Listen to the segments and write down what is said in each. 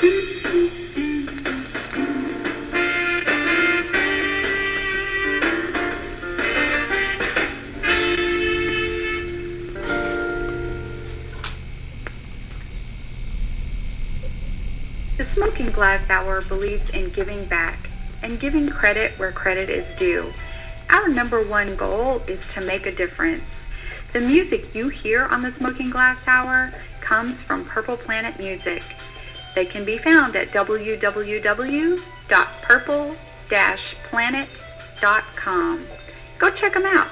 The Smoking Glass Hour believes in giving back and giving credit where credit is due. Our number one goal is to make a difference. The music you hear on the Smoking Glass Hour comes from Purple Planet Music. They can be found at www.purple-planet.com. Go check them out.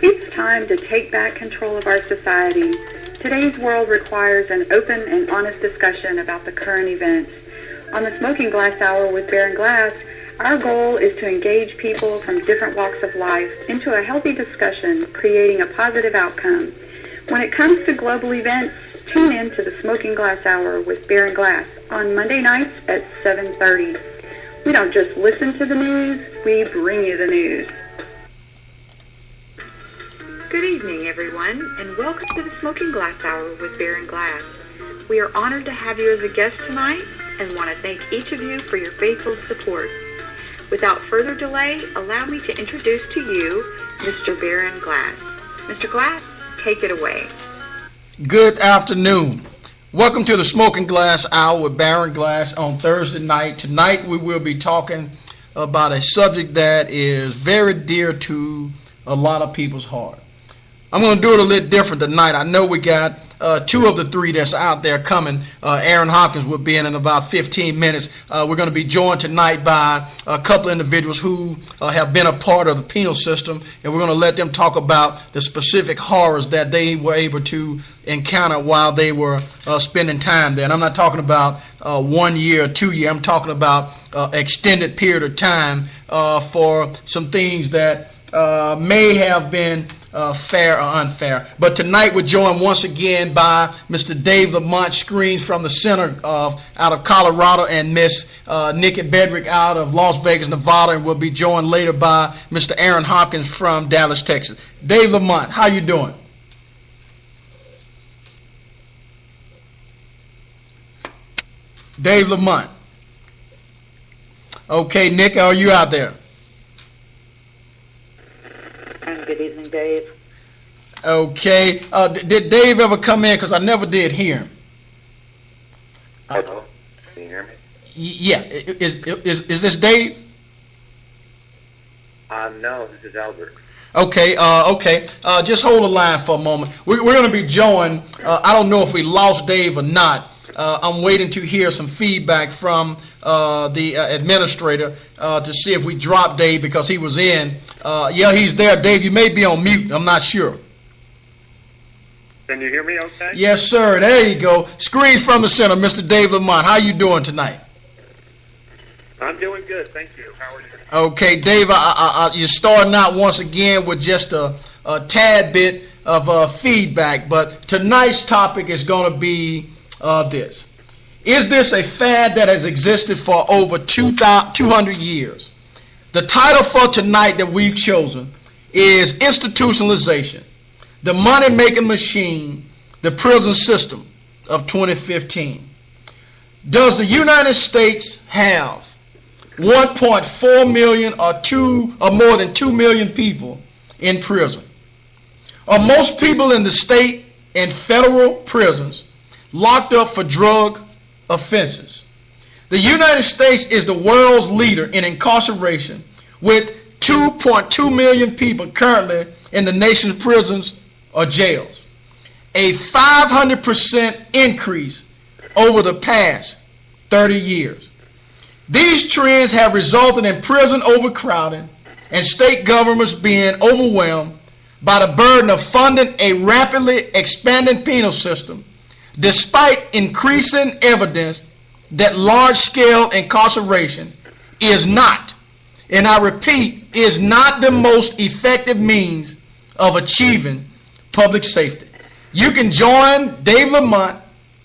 It's time to take back control of our society. Today's world requires an open and honest discussion about the current events. On the Smoking Glass Hour with Baron Glass, our goal is to engage people from different walks of life into a healthy discussion, creating a positive outcome. When it comes to global events, tune in to the Smoking Glass Hour with Baron Glass on Monday nights at 7:30. We don't just listen to the news, we bring you the news. Good evening, everyone, and welcome to the Smoking Glass Hour with Baron Glass. We are honored to have you as a guest tonight and want to thank each of you for your faithful support. Without further delay, allow me to introduce to you Mr. Baron Glass. Mr. Glass, take it away. Good afternoon. Welcome to the Smoking Glass Hour with Baron Glass on Thursday night. Tonight we will be talking about a subject that is very dear to a lot of people's heart. I'm going to do it a little different tonight. I know we got two of the three that's out there coming. Aaron Hopkins will be in about 15 minutes. We're going to be joined tonight by a couple of individuals who have been a part of the penal system, and we're going to let them talk about the specific horrors that they were able to encounter while they were spending time there. And I'm not talking about 1 year or 2 years. I'm talking about extended period of time for some things that may have been fair or unfair. But tonight we're joined once again by Mr. Dave Lamont, screens from the center out of Colorado, and Miss Nikki Bedrick out of Las Vegas, Nevada, and we'll be joined later by Mr. Aaron Hopkins from Dallas, Texas. Dave Lamont, how you doing? Dave Lamont. Okay, Nick, are you out there? Good evening, Dave. Okay. Did Dave ever come in? Because I never did hear him. Hello? Can you hear me? Yeah. Is this Dave? No, this is Albert. Okay. Just hold the line for a moment. We're going to be joined. I don't know if we lost Dave or not. I'm waiting to hear some feedback from the administrator to see if we dropped Dave because he was in. Yeah, he's there. Dave, you may be on mute. I'm not sure. Can you hear me okay? Yes, sir. There you go. Screens from the center, Mr. Dave Lamont. How you doing tonight? I'm doing good, thank you. How are you? Okay, Dave, you're starting out once again with just a tad bit of feedback, but tonight's topic is going to be this. Is this a fad that has existed for over 200 years? The title for tonight that we've chosen is Institutionalization, the money-making machine, the prison system of 2015. Does the United States have 1.4 million or more than 2 million people in prison? Are most people in the state and federal prisons locked up for drug offenses? The United States is the world's leader in incarceration, with 2.2 million people currently in the nation's prisons or jails, a 500% increase over the past 30 years. These trends have resulted in prison overcrowding and state governments being overwhelmed by the burden of funding a rapidly expanding penal system, despite increasing evidence that large-scale incarceration is not, and I repeat, is not the most effective means of achieving public safety. You can join Dave Lamont,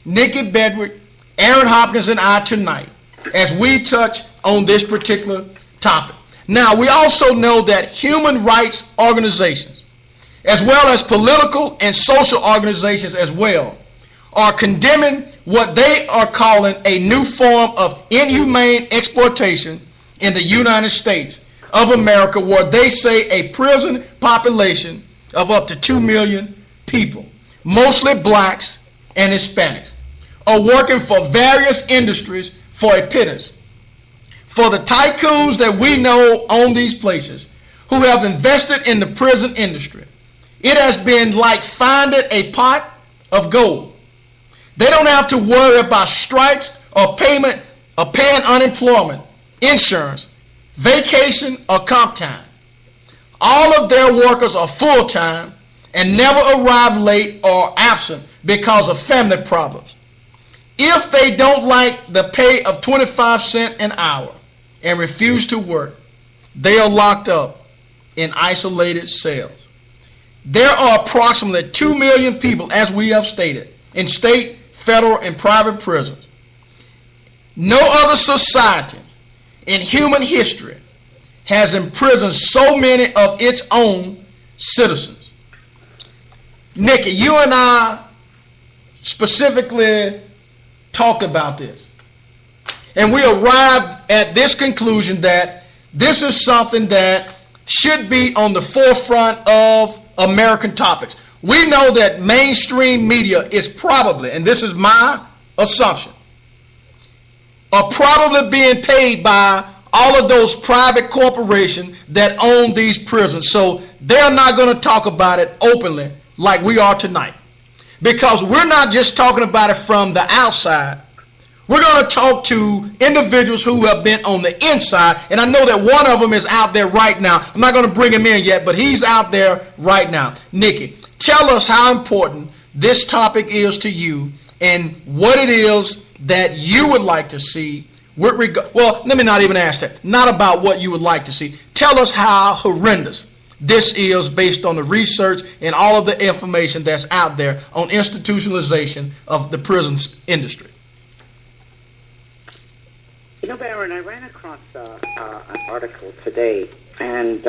Nikki Bedrick, Aaron Hopkins, and I tonight as we touch on this particular topic. Now, we also know that human rights organizations, as well as political and social organizations as well, are condemning what they are calling a new form of inhumane exploitation in the United States of America, where they say a prison population of up to 2 million people, mostly blacks and Hispanics, are working for various industries for a pittance. For the tycoons that we know own these places, who have invested in the prison industry, it has been like finding a pot of gold. They don't have to worry about strikes or payment or paying unemployment, insurance, vacation, or comp time. All of their workers are full-time and never arrive late or absent because of family problems. If they don't like the pay of 25 cents an hour and refuse to work, they are locked up in isolated cells. There are approximately 2 million people, as we have stated, in state, federal, and private prisons. No other society in human history has imprisoned so many of its own citizens. Nikki, you and I specifically talked about this, and we arrived at this conclusion that this is something that should be on the forefront of American topics. We know that mainstream media is probably, and this is my assumption, are probably being paid by all of those private corporations that own these prisons. So they're not going to talk about it openly like we are tonight. Because we're not just talking about it from the outside. We're going to talk to individuals who have been on the inside. And I know that one of them is out there right now. I'm not going to bring him in yet, but he's out there right now. Nikki, tell us how important this topic is to you and what it is that you would like to see. Well, let me not even ask that. Not about what you would like to see. Tell us how horrendous this is based on the research and all of the information that's out there on institutionalization of the prisons industry. You know, Baron, I ran across an article today, and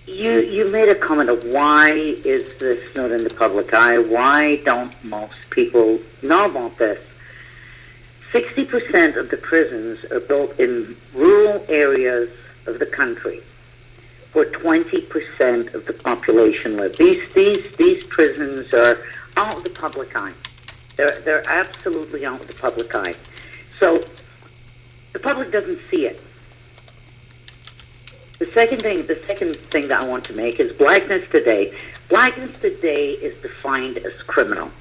you made a comment of why is this not in the public eye? Why don't most people know about this? 60% of the prisons are built in rural areas of the country, where 20% of the population live. These prisons are out of the public eye. They're absolutely out of the public eye. So the public doesn't see it. The second thing that I want to make is blackness today. Blackness today is defined as criminal.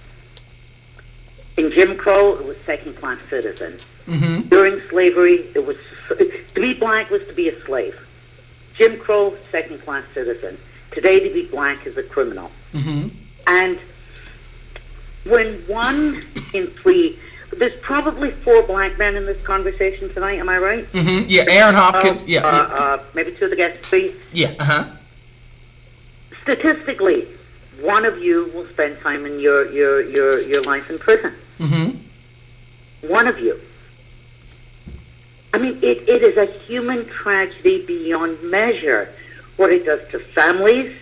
In Jim Crow, it was second-class citizen. Mm-hmm. During slavery, it was to be black was to be a slave. Jim Crow, second-class citizen. Today, to be black is a criminal. Mm-hmm. And when 1 in 3, there's probably 4 black men in this conversation tonight. Am I right? Mm-hmm. Yeah, Aaron Hopkins. Maybe 2 of the guests, please. Yeah. Uh-huh. Statistically, one of you will spend time in your life in prison. Mm-hmm. One of you. I mean, it is a human tragedy beyond measure what it does to families.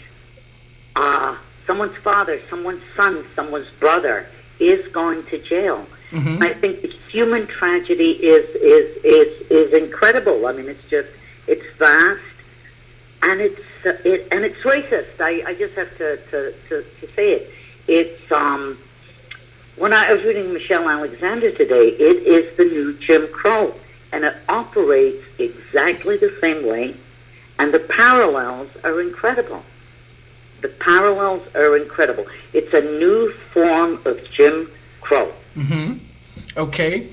Someone's father, someone's son, someone's brother is going to jail. Mm-hmm. I think the human tragedy is incredible. I mean, it's vast, and it's racist. I just have to say it. It's when I was reading Michelle Alexander today, it is the new Jim Crow, and it operates exactly the same way, and the parallels are incredible. The parallels are incredible. It's a new form of Jim Crow. Mm-hmm. Okay.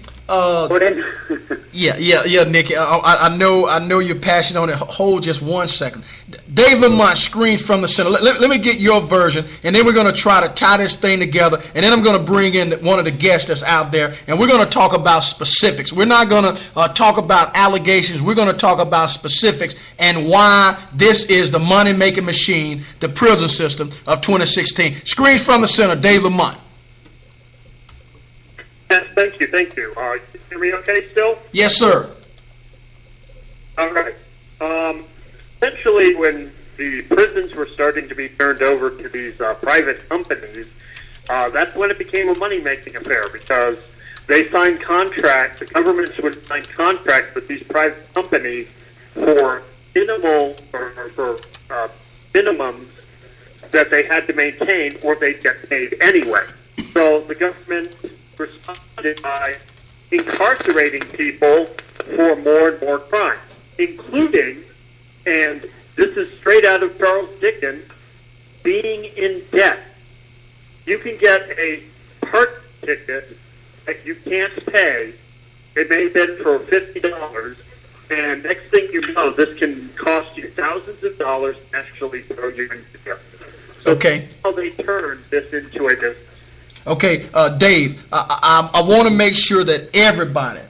Yeah, Nikki. I know you're passionate on it. Hold just 1 second. Dave Lamont screams from the center. Let me get your version, and then we're going to try to tie this thing together, and then I'm going to bring in one of the guests that's out there, and we're going to talk about specifics. We're not going to talk about allegations. We're going to talk about specifics and why this is the money-making machine, the prison system of 2016. Screams from the center, Dave Lamont. Yes, thank you. Can you hear me okay still? Yes, sir. All right. Essentially, when the prisons were starting to be turned over to these private companies, that's when it became a money-making affair, because they signed contracts, the governments would sign contracts with these private companies for minimal or for minimums that they had to maintain, or they'd get paid anyway. So the government responded by incarcerating people for more and more crimes, including, and this is straight out of Charles Dickens, being in debt. You can get a park ticket that you can't pay. It may have been for $50, and next thing you know, this can cost you thousands of dollars and actually throw you into jail. So Okay. how they turned this into a business. Okay, Dave, I want to make sure that everybody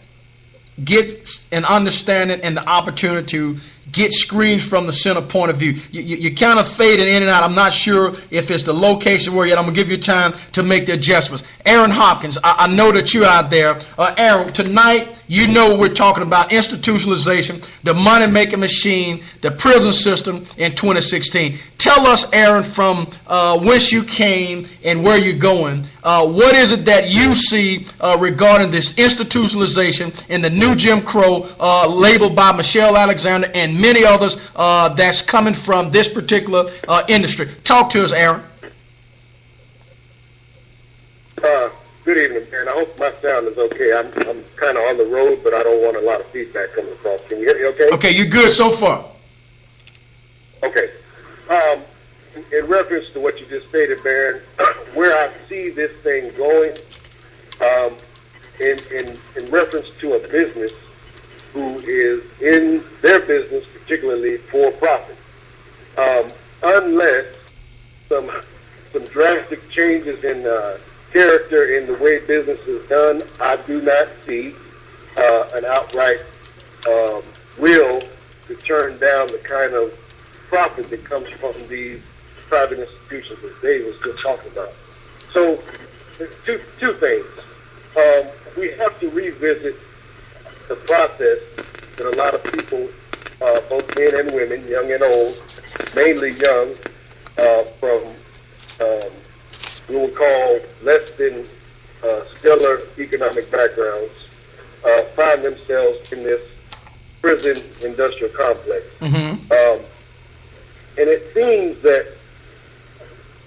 gets an understanding and the opportunity to get screened from the center point of view. You kind of fading in and out. I'm not sure if it's the location where yet. I'm going to give you time to make the adjustments. Aaron Hopkins, I know that you're out there. Aaron, tonight, you know we're talking about institutionalization, the money-making machine, the prison system in 2016. Tell us, Aaron, from whence you came and where you're going. What is it that you see regarding this institutionalization in the new Jim Crow labeled by Michelle Alexander and many others that's coming from this particular industry? Talk to us, Aaron. Good evening, Aaron. I hope my sound is okay. I'm kind of on the road, but I don't want a lot of feedback coming across. Can you hear me okay? Okay, you're good so far. Okay. In reference to what you just stated, Baron, where I see this thing going, in reference to a business who is in their business, particularly for profit, unless some drastic changes in character in the way business is done, I do not see an outright will to turn down the kind of profit that comes from these private institutions that Dave was just talking about. So, two things. We have to revisit the process that a lot of people, both men and women, young and old, mainly young, from we will call less than stellar economic backgrounds, find themselves in this prison industrial complex. Mm-hmm. And it seems that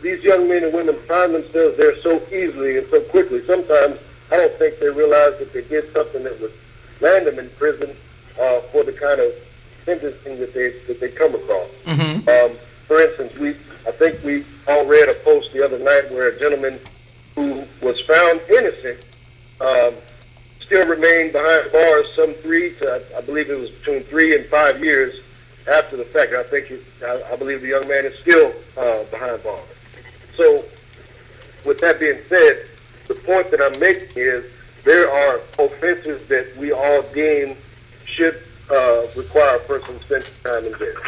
these young men and women find themselves there so easily and so quickly. Sometimes I don't think they realize that they did something that would land them in prison for the kind of sentencing that they come across. Mm-hmm. For instance, I think we all read a post the other night where a gentleman who was found innocent still remained behind bars some 3 to, I believe it was between 3 and 5 years after the fact. I believe the young man is still behind bars. So, with that being said, the point that I'm making is there are offenses that we all deem should require a person to spend time in jail.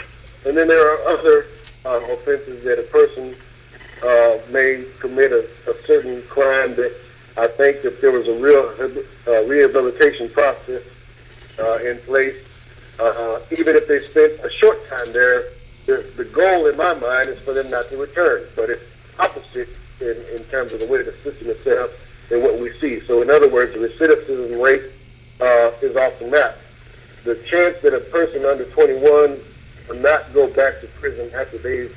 And then there are other offenses that a person may commit a certain crime that I think if there was a real rehabilitation process in place, even if they spent a short time there, the goal in my mind is for them not to return. But it's opposite in terms of the way the system is set up than what we see. So in other words, the recidivism rate is off the map. The chance that a person under 21 will not go back to prison after they've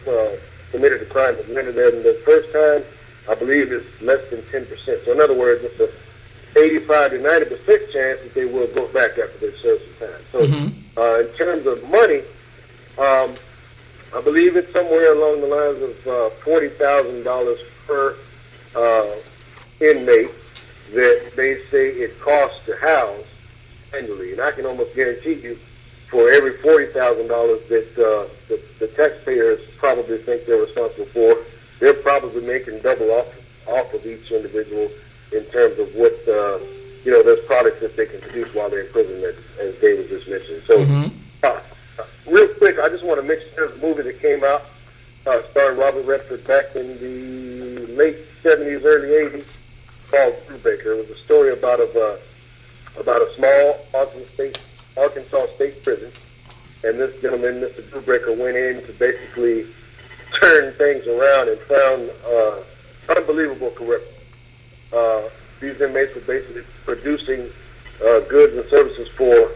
committed a crime that landed them the first time, I believe is less than 10%. So in other words, it's a 85 to 90% chance that they will go back after they've served some time. So in terms of money, I believe it's somewhere along the lines of $40,000 per inmate that they say it costs to house annually. And I can almost guarantee you for every $40,000 that the taxpayers probably think they're responsible for, they're probably making double off of each individual in terms of what, there's products that they can produce while they're in prison, as David just mentioned. So, real quick, I just want to mention there's a movie that came out starring Robert Redford back in the late 70s, early 80s called Brubaker. It was a story about a small Arkansas State prison, and this gentleman, Mr. Brubaker, went in to basically turn things around and found unbelievable corruption. These inmates were basically producing goods and services for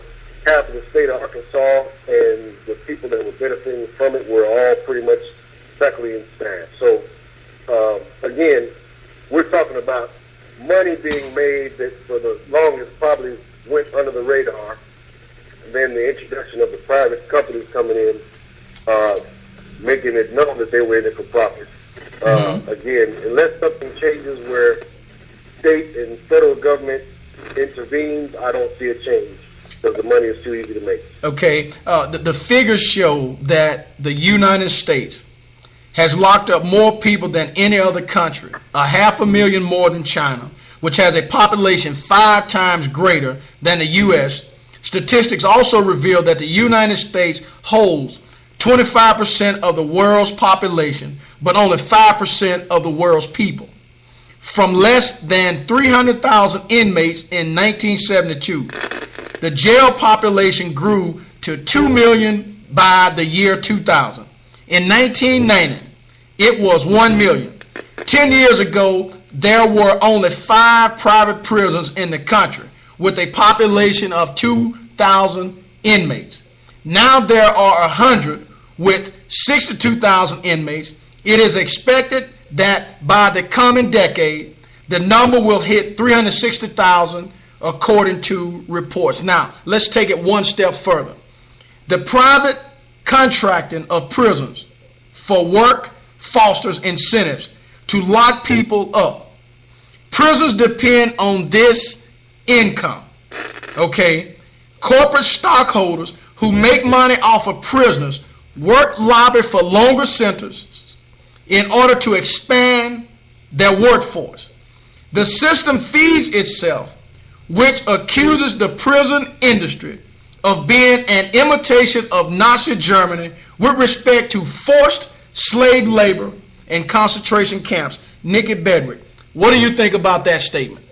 half of the state of Arkansas, and the people that were benefiting from it were all pretty much faculty and staff. So, again, we're talking about money being made that for the longest probably went under the radar, and then the introduction of the private companies coming in, making it known that they were in it for profit. Again, unless something changes where state and federal government intervenes, I don't see a change because the money is too easy to make. Okay, the figures show that the United States has locked up more people than any other country, 500,000 more than China, which has a population 5 times greater than the U.S. Statistics also reveal that the United States holds 25% of the world's population, but only 5% of the world's people. From less than 300,000 inmates in 1972, the jail population grew to 2 million by the year 2000. In 1990, it was 1 million. 10 years ago, there were only 5 private prisons in the country with a population of 2,000 inmates. Now there are 100 with 62,000 inmates. It is expected that by the coming decade, the number will hit 360,000 according to reports. Now, let's take it one step further. The private contracting of prisons for work fosters incentives to lock people up. Prisons depend on this income. Okay? Corporate stockholders who make money off of prisoners lobby for longer sentences in order to expand their workforce. The system feeds itself, which accuses the prison industry of being an imitation of Nazi Germany with respect to forced slave labor and concentration camps. Nikki Bedrick, what do you think about that statement?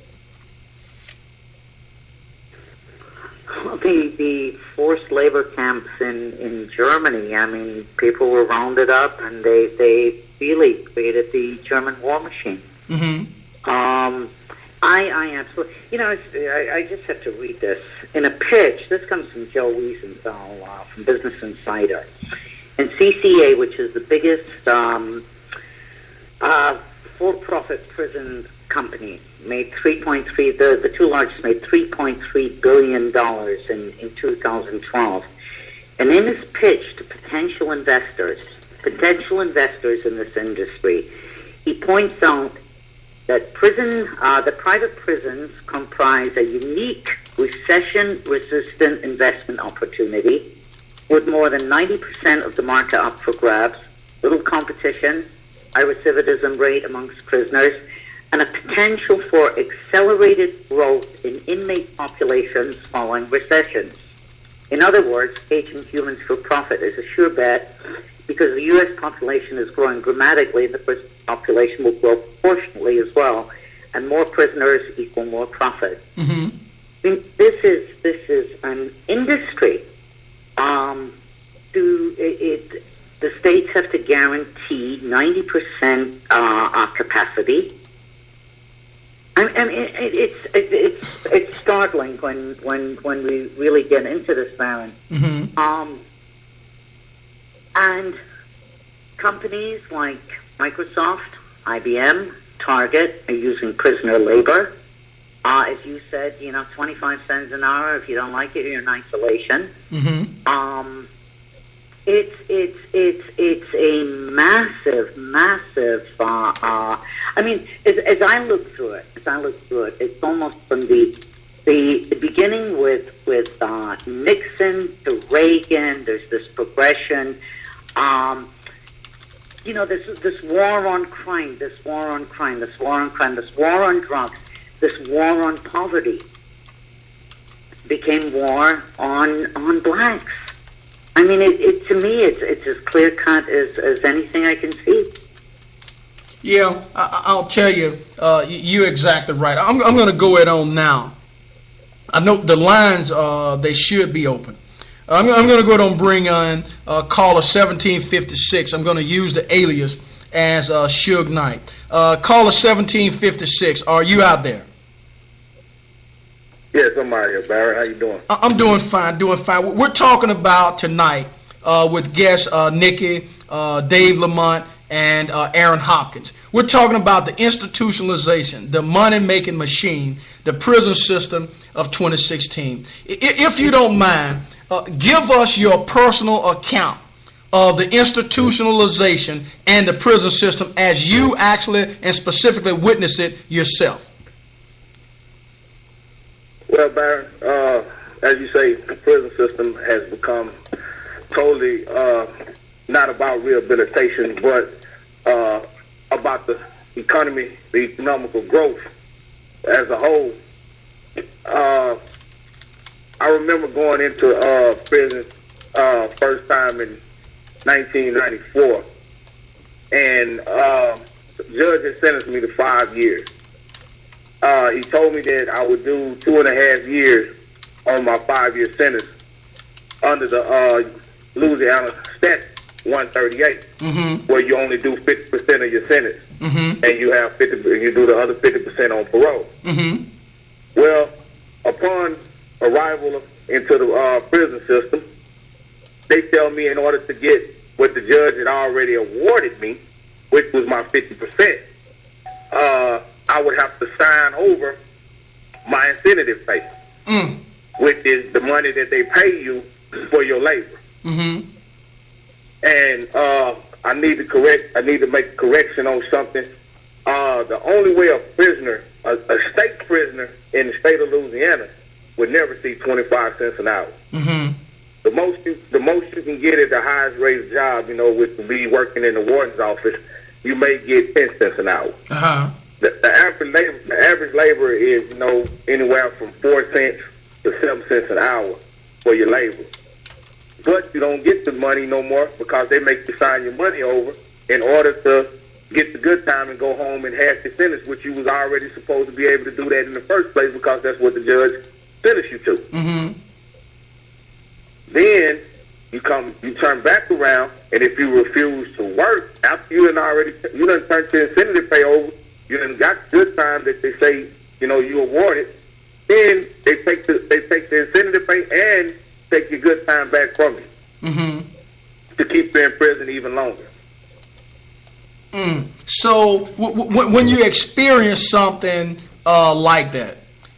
The forced labor camps in Germany, I mean, people were rounded up and they really created the German war machine. Mm-hmm. I absolutely, I just have to read this. In a pitch, this comes from Joe Wiesenthal from Business Insider. And CCA, which is the biggest for-profit prison company, made the two largest made $3.3 billion in 2012. And in his pitch to potential investors in this industry, he points out that the private prisons comprise a unique recession-resistant investment opportunity with more than 90% of the market up for grabs, little competition, high recidivism rate amongst prisoners, and a potential for accelerated growth in inmate populations following recessions. In other words, caging humans for profit is a sure bet because the U.S. population is growing dramatically, the prison population will grow proportionally as well, and more prisoners equal more profit. Mm-hmm. I mean, this is an industry. The states have to guarantee 90% capacity. I mean, it's startling when we really get into this, Baron. Mm-hmm. And companies like Microsoft, IBM, Target are using prisoner labor. As you said, 25 cents an hour. If you don't like it, you're in isolation. Mm-hmm. It's a massive. I mean, as I look through it, it's almost from the beginning with Nixon to Reagan. There's this progression. This war on crime, this war on drugs, this war on poverty became war on blacks. I mean, to me, it's as clear cut as anything I can see. Yeah, I'll tell you, you're exactly right. I'm going to go it on now. I know the lines, they should be open. I'm going to go ahead and bring on caller 1756. I'm going to use the alias as Suge Knight. caller 1756. Are you out there? Yes, I'm out here, Barry. How you doing? I'm doing fine, We're talking about tonight with guests Nikki, Dave Lamont, and Aaron Hopkins. We're talking about the institutionalization, the money-making machine, the prison system of 2016. If you don't mind, give us your personal account of the institutionalization and the prison system as you actually and specifically witness it yourself. Well, Barry, as you say, the prison system has become totally not about rehabilitation, but about the economy, the economical growth as a whole. I remember going into prison first time in 1994, and the judge had sentenced me to 5 years. He told me that I would do 2.5 years on my 5-year sentence under the Louisiana Statute 138, where you only do 50% of your sentence, and you have 50. You do the other 50% on parole. Well, upon arrival into the prison system, they tell me in order to get what the judge had already awarded me, which was my 50%, I would have to sign over my incentive pay, which is the money that they pay you for your labor. And I need to make a correction on something. The only way a prisoner, a state prisoner in the state of Louisiana, would never see 25 cents an hour. The most you can get at the highest rated job, which would be working in the warden's office, you may get 10 cents an hour. The average labor is anywhere from 4 cents to 7 cents an hour for your labor. But you don't get the money no more because they make you sign your money over in order to get the good time and go home and half your sentence, which you was already supposed to be able to do that in the first place because that's what the judge sentenced you to. Then you turn back around, and if you refuse to work after you done turned your incentive pay over, you done got good time that they say you awarded, then they take the incentive pay and take your good time back from you to keep you in prison even longer. So when you experience something like that,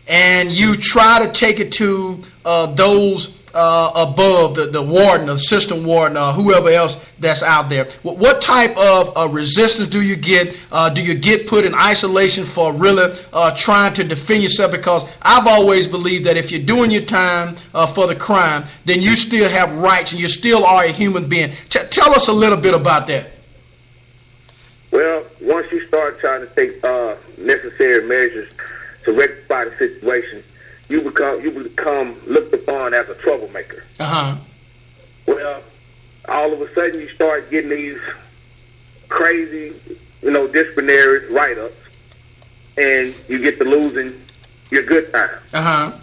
and you try to take it to those above, the warden, the assistant warden, whoever else that's out there, what type of resistance do you get? Do you get put in isolation for really trying to defend yourself? Because I've always believed that if you're doing your time for the crime, then you still have rights and you still are a human being. Tell us a little bit about that. Well, once you start trying to take necessary measures to rectify the situation, you become looked upon as a troublemaker. Well, all of a sudden you start getting these crazy, disciplinary write-ups, and you get to losing your good time.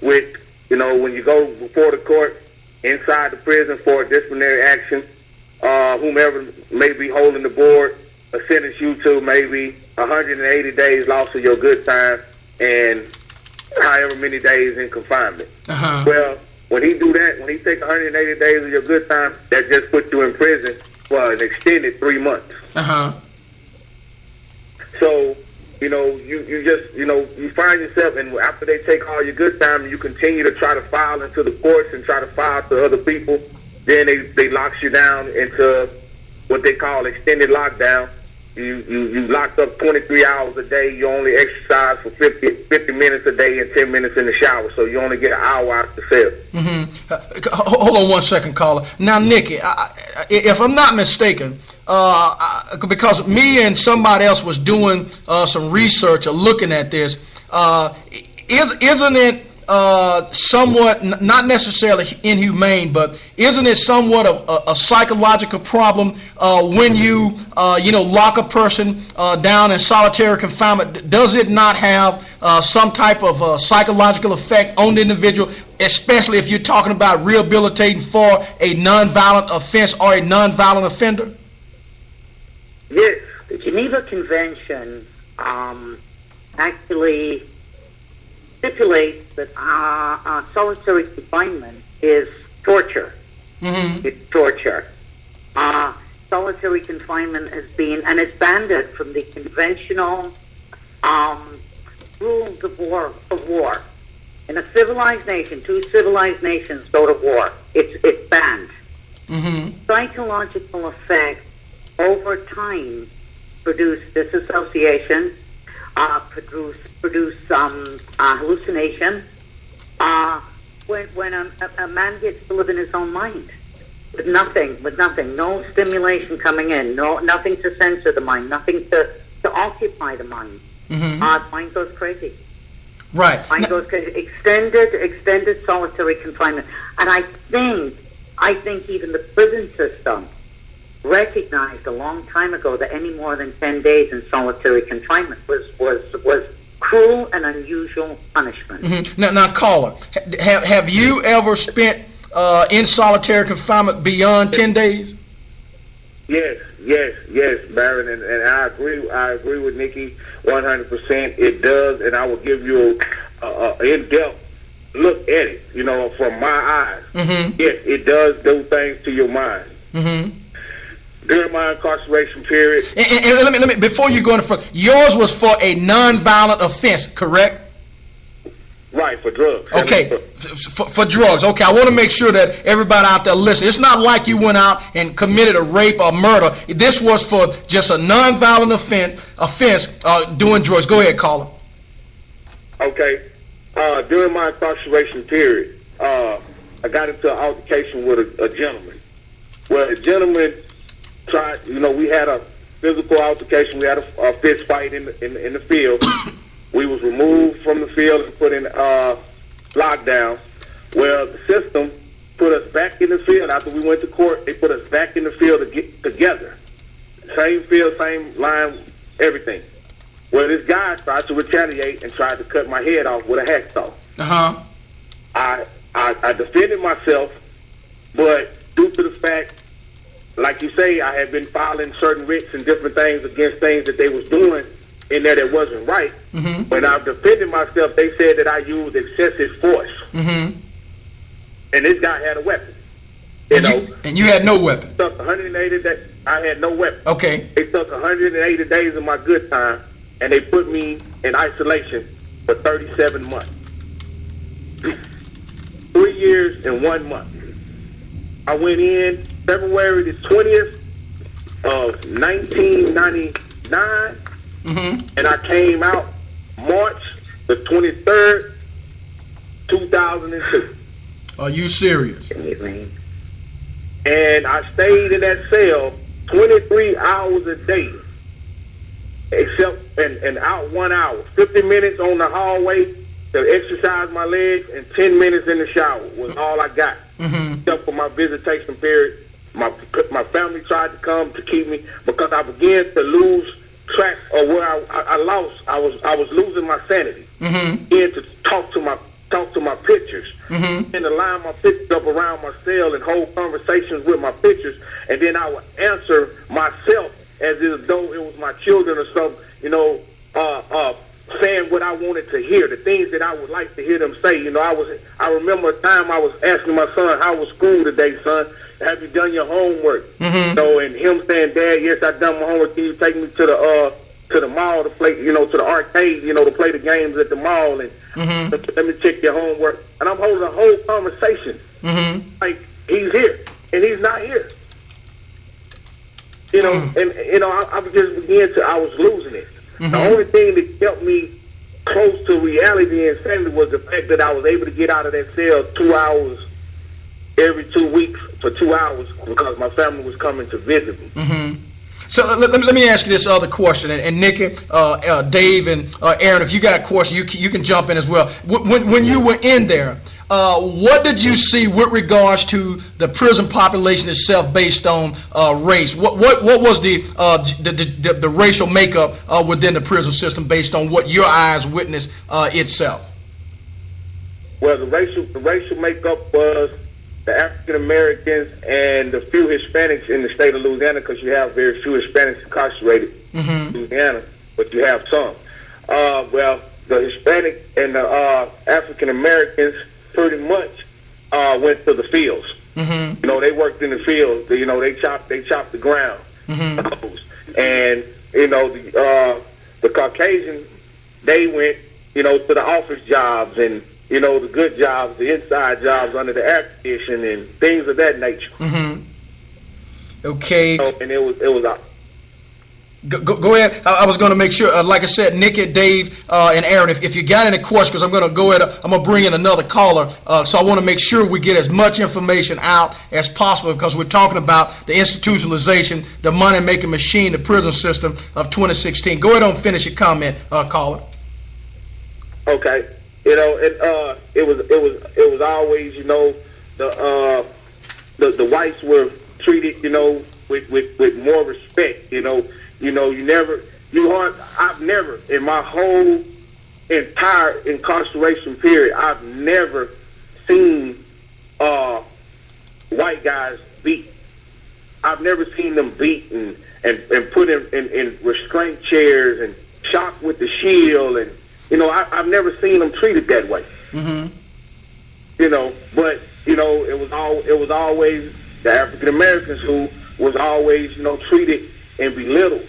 Which when you go before the court inside the prison for a disciplinary action, whomever may be holding the board will sentence you to maybe 180 days loss of your good time and however many days in confinement. Well, when he do that, when he take 180 days of your good time, that just puts you in prison for an extended 3 months. So, you find yourself, and after they take all your good time, you continue to try to file into the courts and try to file to other people. Then they lock you down into what they call extended lockdown. You locked up 23 hours a day. You only exercise for 50 minutes a day and 10 minutes in the shower. So you only get an hour out the cell. Hold on 1 second, caller. Now, Nikki, if I'm not mistaken, because me and somebody else was doing some research or looking at this, isn't it somewhat, not necessarily inhumane, but isn't it somewhat of a psychological problem when you lock a person down in solitary confinement? Does it not have some type of psychological effect on the individual, especially if you're talking about rehabilitating for a nonviolent offense or a nonviolent offender? Yes, The Geneva Convention actually stipulates that solitary confinement is torture. Mm-hmm. It's torture. Solitary confinement has been, and it's banned from the conventional rules of war. In a civilized nation, 2 civilized nations go to war. It's banned. Mm-hmm. Psychological effects over time produce disassociation, produce hallucination. When a man gets to live in his own mind, with nothing, no stimulation coming in, nothing to censor the mind, nothing to occupy the mind. Mm-hmm. The mind goes crazy. Right. Mind goes crazy. Extended solitary confinement, and I think even the prison system recognized a long time ago that any more than 10 days in solitary confinement was cruel and unusual punishment. Mm-hmm. Now, caller, have you ever spent in solitary confinement beyond 10 days? Yes, Baron, and I agree with Nikki 100%. It does, and I will give you a in-depth look at it, from my eyes. Mm-hmm. Yes, it does do things to your mind. Mm-hmm. During my incarceration period. And let me before you go into further, yours was for a non-violent offense, correct? Right, for drugs. Okay, for drugs. Okay, I want to make sure that everybody out there listen. It's not like you went out and committed a rape or murder. This was for just a non-violent offense doing drugs. Go ahead, caller. Okay. During my incarceration period, I got into an altercation with a gentleman. Well, the gentleman tried, we had a physical altercation. We had a fist fight in the field. We was removed from the field and put in lockdown. Well, the system put us back in the field. After we went to court, they put us back in the field to get together. Same field, same line, everything. Well, this guy tried to retaliate and tried to cut my head off with a hacksaw. Uh-huh. I defended myself, but due to the fact, like you say, I had been filing certain writs and different things against things that they was doing in there that wasn't right. Mm-hmm. When I defended myself, they said that I used excessive force. Mm-hmm. And this guy had a weapon. And you had no weapon. It took 180 days. I had no weapon. Okay. It took 180 days of my good time, and they put me in isolation for 37 months. 3 years and 1 month. I went in February the 20th of 1999, Mm-hmm. and I came out March the 23rd, 2002. Are you serious? And I stayed in that cell 23 hours a day, except and out 1 hour, 50 minutes on the hallway to exercise my legs, and 10 minutes in the shower was all I got. Mm-hmm. Except for my visitation period. My family tried to come to keep me because I began to lose track of where I lost. I was losing my sanity. Mm-hmm. Began to talk to my pictures, Mm-hmm. and to line my pictures up around my cell and hold conversations with my pictures, and then I would answer myself as though it was my children or something, saying what I wanted to hear, the things that I would like to hear them say. I remember a time I was asking my son, "How was school today, son? Have you done your homework?" Mm-hmm. And him saying, "Dad, yes, I've done my homework. Can you take me to the mall to play, to the arcade, to play the games at the mall, and Mm-hmm. let me check your homework." And I'm holding a whole conversation Mm-hmm. like he's here and he's not here. I was losing it. Mm-hmm. The only thing that kept me close to reality and sanity was the fact that I was able to get out of that cell 2 hours every 2 weeks for 2 hours because my family was coming to visit me. Mm-hmm. So let me ask you this other question, and Nikki, Dave, and Aaron, if you got a question, you can jump in as well. When you were in there, what did you see with regards to the prison population itself based on race? What was the racial makeup within the prison system based on what your eyes witnessed itself? Well, the racial makeup was the African Americans and the few Hispanics in the state of Louisiana, because you have very few Hispanics incarcerated. Louisiana, but you have some. Well, the Hispanic and the African Americans pretty much went to the fields. You know, they worked in the fields. You know, they chopped the ground. And you know, the Caucasians, they went, you know, to the office jobs and, you know, the good jobs, the inside jobs under the air conditioning and things of that nature. Okay. So, and it was Go ahead. I was going to make sure, like I said, Nikki, Dave, and Aaron, if you got any questions, because I'm going to go ahead, I'm going to bring in another caller. So I want to make sure we get as much information out as possible, because we're talking about the institutionalization, the money-making machine, the prison system of 2016. Go ahead and finish your comment, caller. Okay. You know, it was always, you know, the whites were treated, you know, with more respect, you know. You know, I've never, in my whole entire incarceration period, I've never seen white guys beat. I've never seen them beat and put in restraint chairs and shot with the shield, and you know, I've never seen them treated that way. You know, but you know, it was always the African Americans who was always, you know, treated and belittled,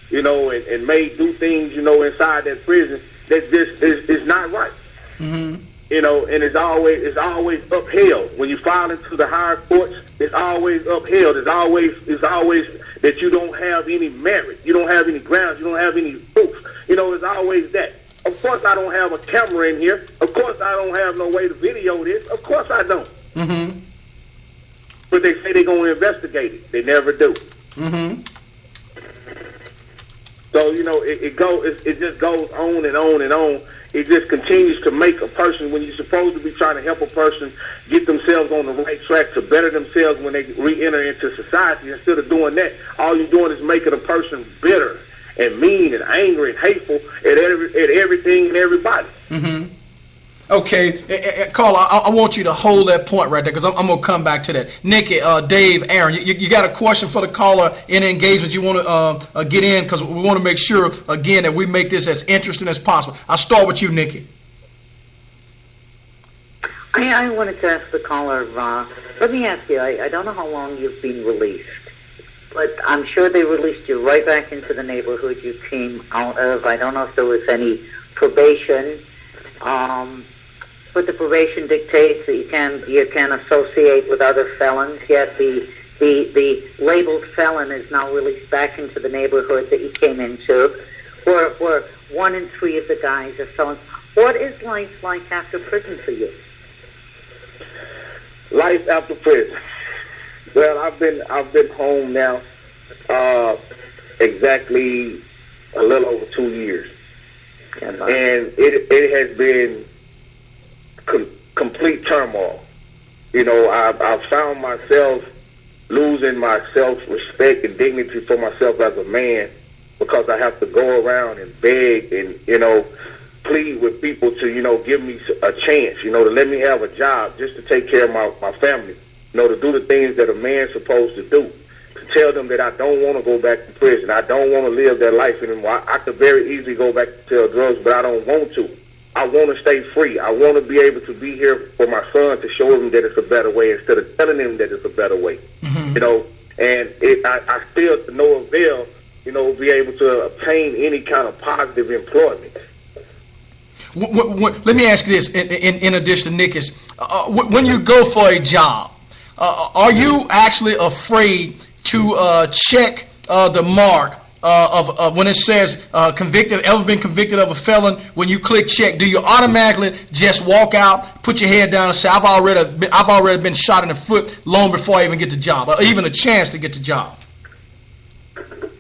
you know, and made do things, you know, inside that prison that just is not right. You know, and it's always upheld. When you file into the higher courts, it's always upheld. It's always that you don't have any merit, you don't have any grounds, you don't have any proof. You know, it's always that. Of course, I don't have a camera in here. Of course, I don't have no way to video this. Of course, I don't. But they say they're going to investigate it. They never do. So, you know, it just goes on and on and on. It just continues to make a person, when you're supposed to be trying to help a person get themselves on the right track to better themselves when they re-enter into society, instead of doing that, all you're doing is making a person bitter and mean and angry and hateful at everything and everybody. Okay, Carl, I want you to hold that point right there, because I'm going to come back to that. Nikki, Dave, Aaron, you got a question for the caller in engagement you want to get in, because we want to make sure, again, that we make this as interesting as possible. I'll start with you, Nikki. I wanted to ask the caller, let me ask you, I don't know how long you've been released, but I'm sure they released you right back into the neighborhood you came out of. I don't know if there was any probation. But the probation dictates that you can associate with other felons, yet the labeled felon is now released back into the neighborhood that you came into, where 1 in 3 of the guys are felons. What is life like after prison for you? Life after prison. Well, I've been home now exactly a little over 2 years. And it has been complete turmoil. You know, I've found myself losing my self-respect and dignity for myself as a man, because I have to go around and beg and, you know, plead with people to, you know, give me a chance, you know, to let me have a job just to take care of my family, you know, to do the things that a man's supposed to do. To tell them that I don't want to go back to prison. I don't want to live that life anymore. I could very easily go back to sell drugs, but I don't want to. I want to stay free. I want to be able to be here for my son, to show him that it's a better way instead of telling him that it's a better way. You know, and I still, to no avail, you know, be able to obtain any kind of positive employment. Let me ask you this, in addition to Nikki's. When you go for a job, are you actually afraid to check the mark of when it says convicted, ever been convicted of a felon? When you click check, do you automatically just walk out, put your head down, and say, I've already been shot in the foot long before I even get the job, or even a chance to get the job?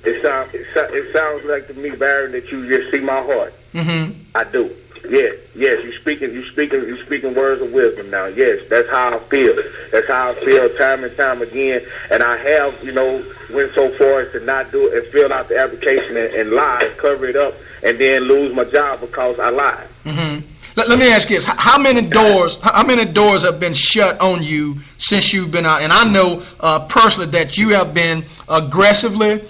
It sounds like to me, Baron, that you just see my heart. I do. Yes, you're speaking words of wisdom now. Yes, that's how I feel. That's how I feel time and time again. And I have, you know, went so far as to not do it and fill out the application and lie, cover it up, and then lose my job because I lied. Let me ask you this: how many doors have been shut on you since you've been out? And I know personally that you have been aggressively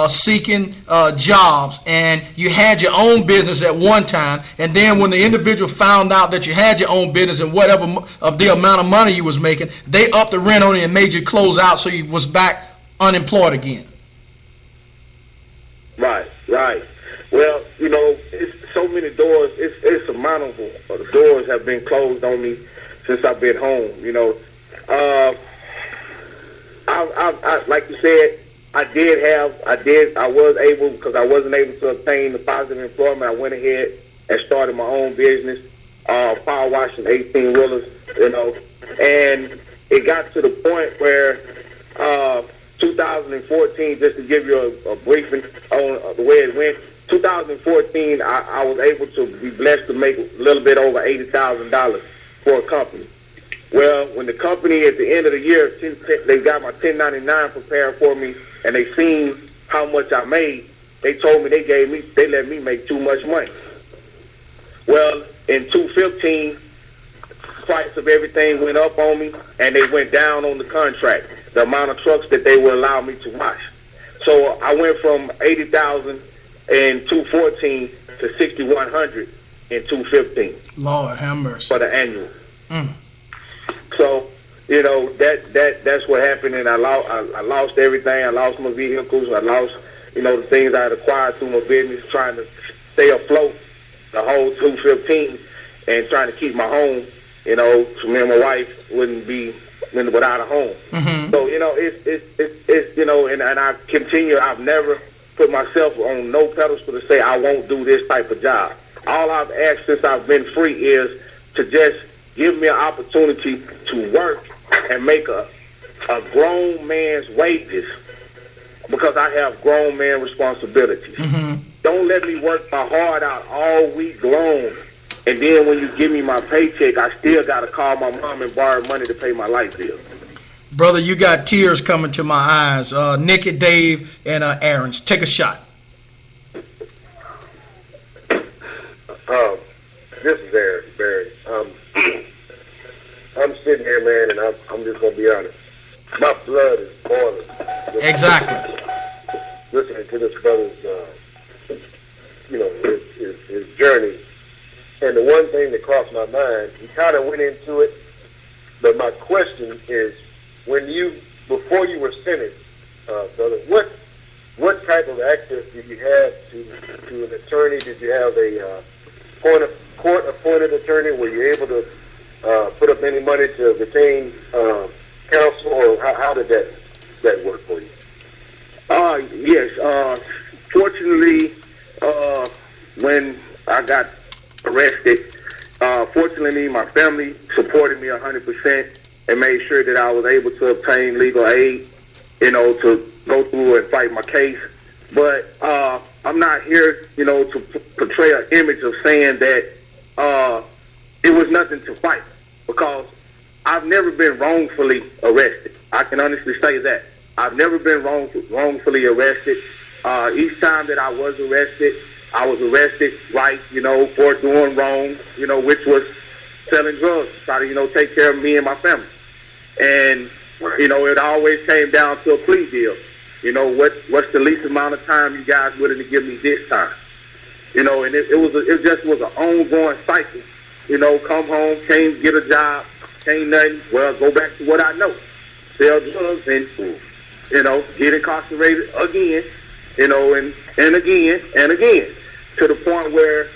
seeking jobs, and you had your own business at one time, and then when the individual found out that you had your own business and whatever of the amount of money you was making, they upped the rent on you and made you close out, so you was back unemployed again. Right. Well, it's so many doors. It's insurmountable. The doors have been closed on me since I've been home. I like you said, I was able, because I wasn't able to obtain the positive employment. I went ahead and started my own business, power washing 18-wheelers, and it got to the point where 2014, just to give you a briefing on the way it went, 2014, I was able to be blessed to make a little bit over $80,000 for a company. Well, when the company at the end of the year, they got my 1099 prepared for me, and they seen how much I made, they told me they let me make too much money. Well, in 2015, price of everything went up on me, and they went down on the contract, the amount of trucks that they would allow me to wash. So I went from 80,000 in 2014 to 6,100 in 2015. Lord have mercy. For the annual. So, that's what happened, and I lost everything. I lost my vehicles. I lost, the things I had acquired through my business, trying to stay afloat the whole 2015 and trying to keep my home, so me and my wife wouldn't be without a home. Mm-hmm. So, it's and I continue. I've never put myself on no pedestal to say I won't do this type of job. All I've asked since I've been free is to just give me an opportunity to work and make a grown man's wages, because I have grown man responsibilities. Mm-hmm. Don't let me work my heart out all week long, and then when you give me my paycheck, I still got to call my mom and borrow money to pay my light bill. Brother, you got tears coming to my eyes. Nikki, Dave, and Aaron's. Take a shot. This is Aaron Barry. I'm sitting here, man, and I'm just going to be honest. My blood is boiling. Exactly. Listening to this brother's, his journey. And the one thing that crossed my mind, he kind of went into it, but my question is, before you were sentenced, brother, what type of access did you have to an attorney? Did you have a court-appointed attorney? Were you able to put up any money to retain counsel, or how did that work for you? Yes. Fortunately, when I got arrested, fortunately, my family supported me 100% and made sure that I was able to obtain legal aid, to go through and fight my case. But I'm not here, to portray an image of saying that it was nothing to fight, because I've never been wrongfully arrested. I can honestly say that. I've never been wrongfully arrested. Each time that I was arrested right, for doing wrong, which was selling drugs, try to, take care of me and my family. And, it always came down to a plea deal. What's the least amount of time you guys willing to give me this time? And it just was an ongoing cycle. Come home, can't get a job, can't nothing. Well, go back to what I know. Sell drugs and, get incarcerated again, and again and again. To the point where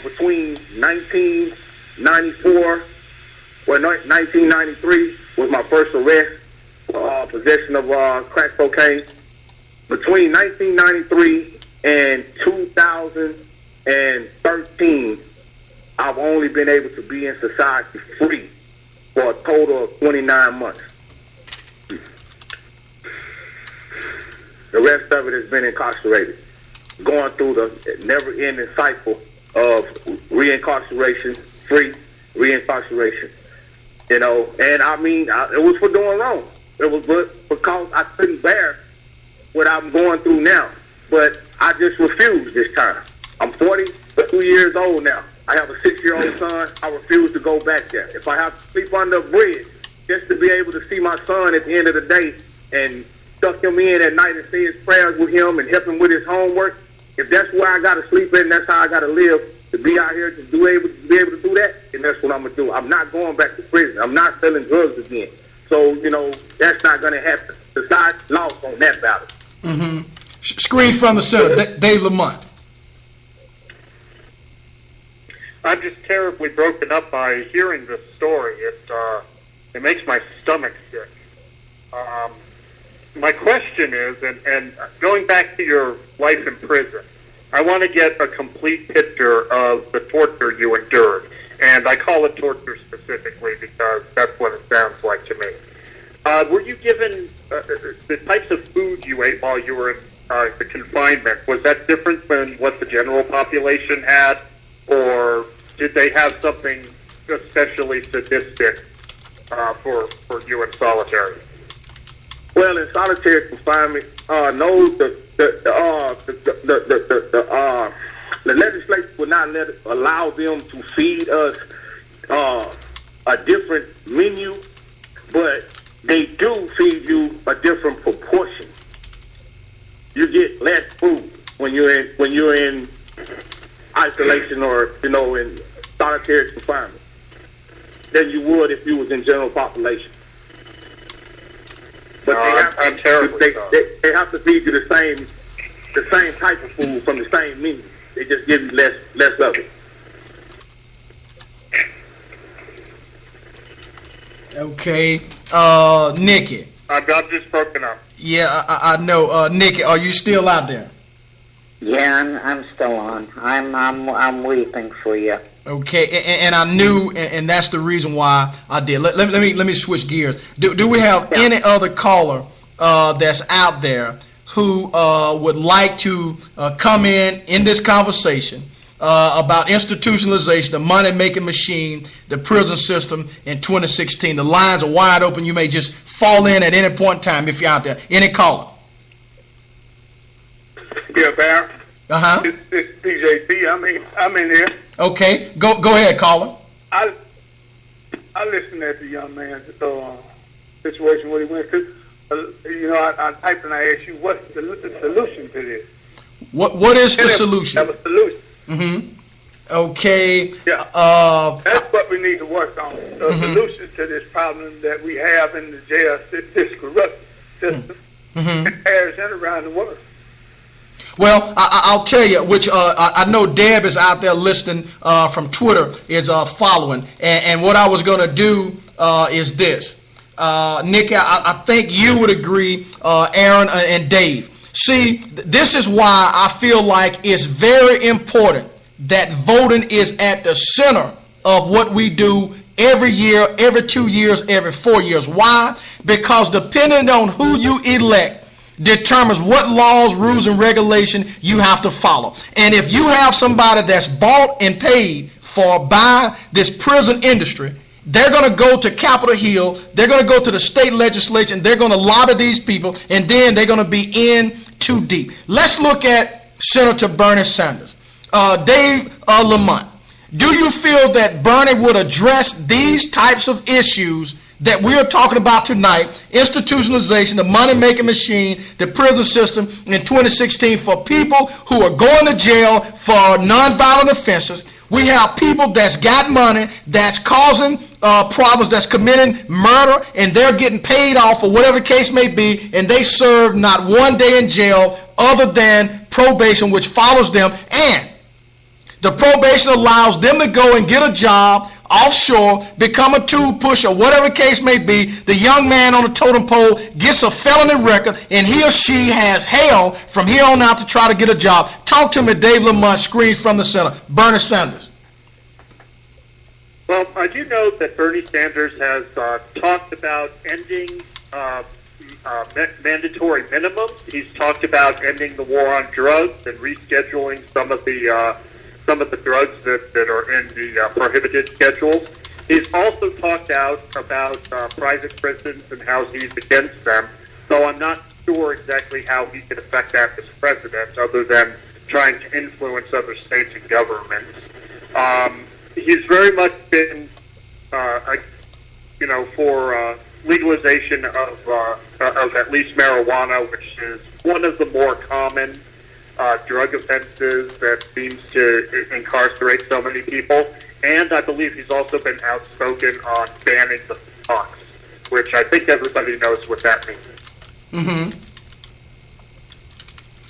between 1993 was my first arrest, possession of crack cocaine. Between 1993 and 2013, I've only been able to be in society free for a total of 29 months. The rest of it has been incarcerated, going through the never-ending cycle of reincarceration, free reincarceration. And it was for doing wrong. It was because I couldn't bear what I'm going through now. But I just refused this time. I'm 42 years old now. I have a 6-year-old son. I refuse to go back there. If I have to sleep under a bridge just to be able to see my son at the end of the day and tuck him in at night and say his prayers with him and help him with his homework, if that's where I got to sleep in, that's how I got to live, to be out here to be able to do that, and that's what I'm going to do. I'm not going back to prison. I'm not selling drugs again. So, that's not going to happen. The side lost on that battle. Mm-hmm. Screen from the center, Dave Lamont. I'm just terribly broken up by hearing this story. It makes my stomach sick. My question is, and going back to your life in prison, I want to get a complete picture of the torture you endured. And I call it torture specifically because that's what it sounds like to me. Were you given the types of food you ate while you were in the confinement? Was that different than what the general population had? Or did they have something especially sadistic for you in solitary? Well, in solitary confinement, no, the legislature would not allow them to feed us a different menu, but they do feed you a different proportion. You get less food when you're in isolation or in solitary confinement than you would if you was in general population. But I'm terrible. They have to feed you the same type of food from the same menu. They just give you less of it. Okay, Nikki. I'm just broken up. Yeah, I know. Nikki, are you still out there? Yeah, I'm still on. I'm weeping for you. Okay, and I knew, and that's the reason why I did. Let me switch gears. Do we have any other caller that's out there who would like to come in this conversation about institutionalization, the money-making machine, the prison system in 2016? The lines are wide open. You may just fall in at any point in time if you're out there. Any caller? Yeah, Barry. Uh-huh. It's PJT. I'm in here. Okay, go ahead, caller. I listened at the young man's situation, what he went through. I typed and I asked you, what's the solution to this? What is the solution? Have a solution. Mm-hmm. Okay. Yeah. That's what we need to work on. The solution to this problem that we have in the jail, this corrupt system, airs in around the world. Well, I'll tell you, which I know Deb is out there listening from Twitter, is following. And what I was going to do is this. Nikki, I think you would agree, Aaron and Dave. See, this is why I feel like it's very important that voting is at the center of what we do every year, every 2 years, every 4 years. Why? Because depending on who you elect determines what laws, rules, and regulation you have to follow. And if you have somebody that's bought and paid for by this prison industry, they're going to go to Capitol Hill, they're going to go to the state legislature, and they're going to lobby these people, and then they're going to be in too deep. Let's look at Senator Bernie Sanders. Dave Lamont, do you feel that Bernie would address these types of issues that we're talking about tonight, institutionalization, the money-making machine, the prison system in 2016 for people who are going to jail for nonviolent offenses? We have people that's got money, that's causing problems, that's committing murder, and they're getting paid off for whatever case may be, and they serve not 1 day in jail other than probation, which follows them. And the probation allows them to go and get a job offshore, become a tube pusher, whatever case may be. The young man on the totem pole gets a felony record, and he or she has hell from here on out to try to get a job. Talk to me, Dave Lamont, screen from the center. Bernie Sanders. Well, I do know that Bernie Sanders has talked about ending mandatory minimums. He's talked about ending the war on drugs and rescheduling some of the drugs that are in the prohibited schedules. He's also talked out about private prisons and how he's against them, so I'm not sure exactly how he can affect that as president other than trying to influence other states and governments. He's very much been, for legalization of at least marijuana, which is one of the more common drug offenses that seems to incarcerate so many people. And I believe he's also been outspoken on banning the box, which I think everybody knows what that means. Mm-hmm.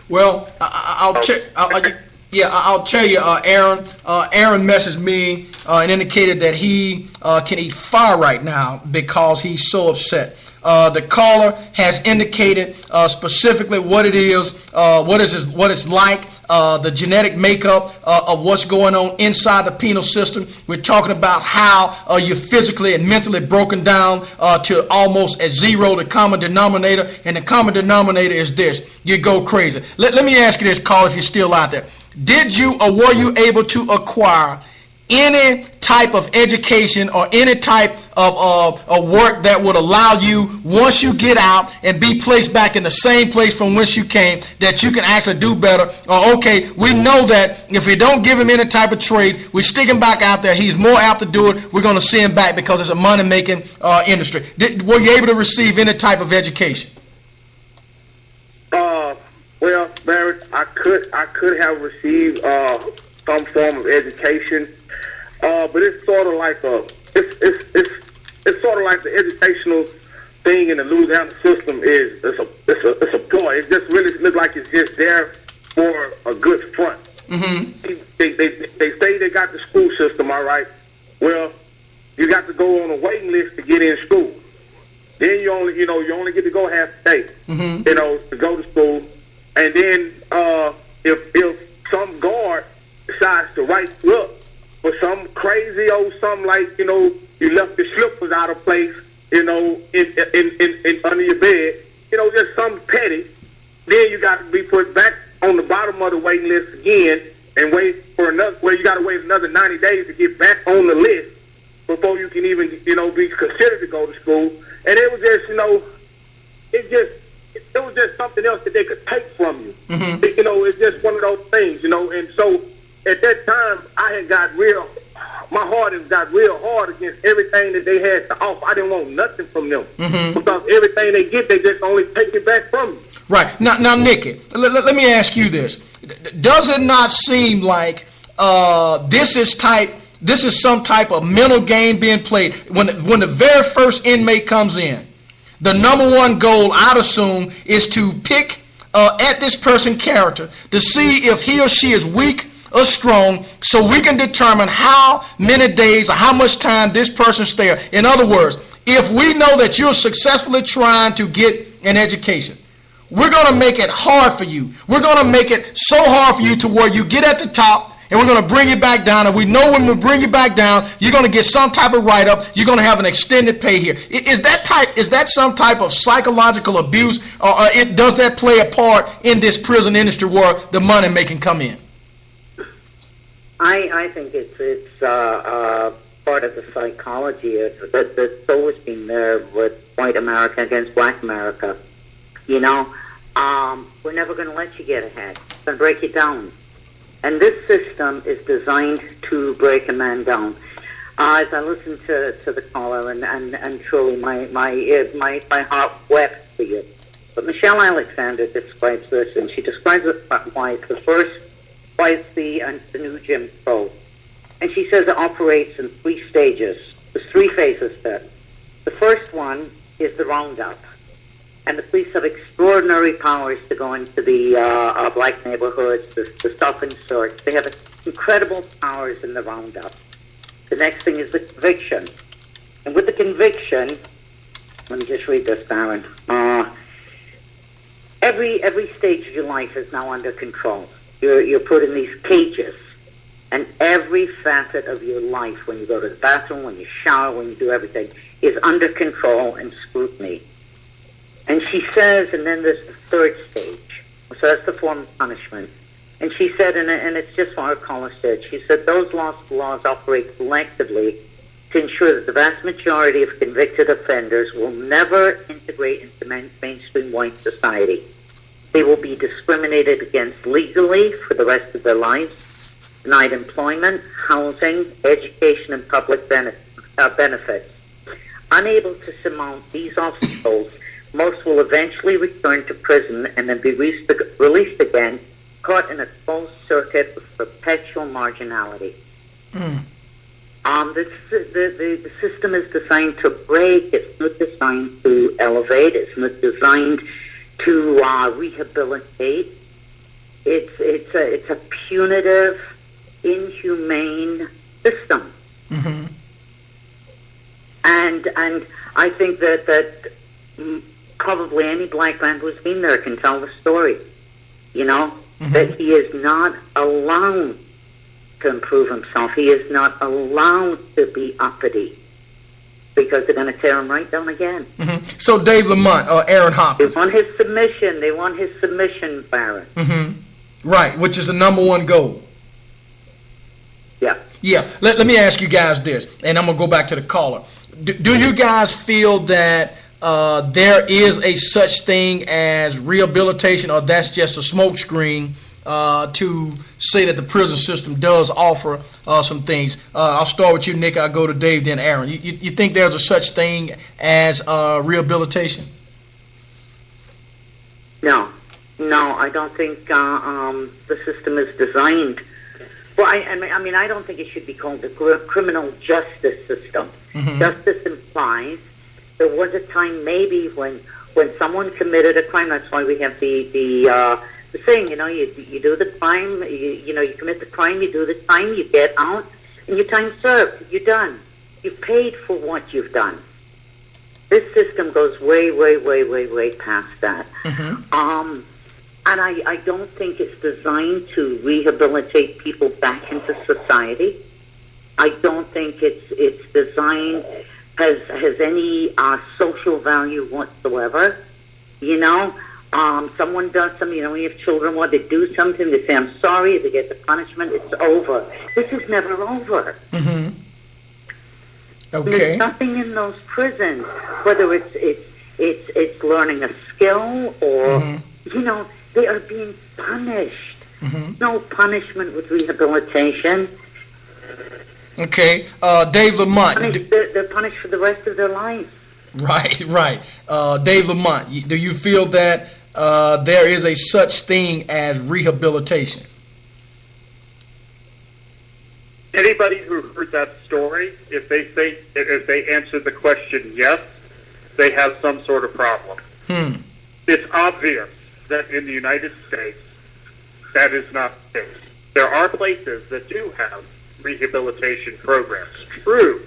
Well, I'll tell you, Aaron. Aaron messaged me and indicated that he can eat fire right now because he's so upset. The caller has indicated specifically what it is, what it's like, the genetic makeup of what's going on inside the penal system. We're talking about how you're physically and mentally broken down to almost at zero, the common denominator, and the common denominator is this: you go crazy. Let me ask you this, caller, if you're still out there. Did you or were you able to acquire any type of education or any type of work that would allow you, once you get out and be placed back in the same place from whence you came, that you can actually do better? Or, okay, we know that if we don't give him any type of trade, we stick him back out there, he's more apt to do it, we're going to send him back because it's a money-making industry. Were you able to receive any type of education? Well, Barrett, I could have received some form of education, but it's sort of like it's sort of like the educational thing in the Louisiana system is it's a ploy. It just really looks like it's just there for a good front. Mm-hmm. They say they got the school system, all right. Well, you got to go on a waiting list to get in school. Then you only get to go half a day, mm-hmm. To go to school. And then if some guard decides to write you up for some crazy old something like, you left your slippers out of place, in under your bed, just something petty, then you got to be put back on the bottom of the waiting list again and wait for you got to wait another 90 days to get back on the list before you can even, be considered to go to school. And it was just, it was just something else that they could take from you. Mm-hmm. It's just one of those things, and so at that time, my heart has got real hard against everything that they had to offer. I didn't want nothing from them, mm-hmm. because everything they get, they just only take it back from you. Right. Now, Nikki, let me ask you this. Does it not seem like this is some type of mental game being played? When the very first inmate comes in, the number one goal, I'd assume, is to pick at this person's character to see if he or she is weak or strong, so we can determine how many days or how much time this person's there. In other words, if we know that you're successfully trying to get an education, we're going to make it hard for you. We're going to make it so hard for you to where you get at the top, and we're going to bring you back down. And we know when we bring you back down, you're going to get some type of write-up. You're going to have an extended pay here. Is that some type of psychological abuse, or does that play a part in this prison industry where the money making come in? I think it's part of the psychology that's always been there with white America against black America. We're never going to let you get ahead. It's going to break you down. And this system is designed to break a man down. As I listened to the caller, and truly my heart wept for you. But Michelle Alexander describes this, and she describes it why it's the new Jim Crow. And she says it operates in 3 stages. There's 3 phases to it. The first one is the roundup. And the police have extraordinary powers to go into the black neighborhoods, the stuff in search. They have incredible powers in the roundup. The next thing is the conviction. And with the conviction, let me just read this, Baron. Every stage of your life is now under control. You're put in these cages. And every facet of your life, when you go to the bathroom, when you shower, when you do everything, is under control and scrutiny. And she says, and then there's the third stage. So that's the form of punishment. And she said, and it's just what our caller said, she said those laws operate collectively to ensure that the vast majority of convicted offenders will never integrate into mainstream white society. They will be discriminated against legally for the rest of their lives, denied employment, housing, education, and public benefits. Unable to surmount these obstacles, most will eventually return to prison and then be released again, caught in a closed circuit of perpetual marginality. The system is designed to break. It's not designed to elevate. It's not designed to rehabilitate. It's a punitive, inhumane system. And I think that probably any black man who's been there can tell the story. You know, that he is not allowed to improve himself. He is not allowed to be uppity, because they're going to tear him right down again. So Dave Lamont, Aaron Hopkins. They want his submission. They want his submission, Baron. Right, which is the number one goal. Yeah. Yeah. Let me ask you guys this, and I'm going to go back to the caller. Do you guys feel that there is a such thing as rehabilitation, or that's just a smokescreen to say that the prison system does offer some things? I'll start with you, Nick. I'll go to Dave, then Aaron. You think there's a such thing as rehabilitation? No, I don't think the system is designed. Well, I mean, I don't think it should be called the criminal justice system. Justice implies there was a time maybe when someone committed a crime. That's why we have the saying, you know, you do the crime, you commit the crime, you do the time, you get out, and your time served. You're done. You've paid for what you've done. This system goes way, way, way, way, way past that. And I don't think it's designed to rehabilitate people back into society. I don't think it's designed has any social value whatsoever. You know, someone does something. You know, when you have children, they do something, they say, "I'm sorry," they get the punishment. It's over. This is never over. Okay. There's nothing in those prisons, whether it's learning a skill or you know, they are being punished. No punishment with rehabilitation. Okay. Dave Lamont. They're punished for the rest of their life. Right. Dave Lamont, do you feel that there is a such thing as rehabilitation? Anybody who heard that story, if they answer the question yes, they have some sort of problem. It's obvious that in the United States, that is not the case. There are places that do have rehabilitation programs, true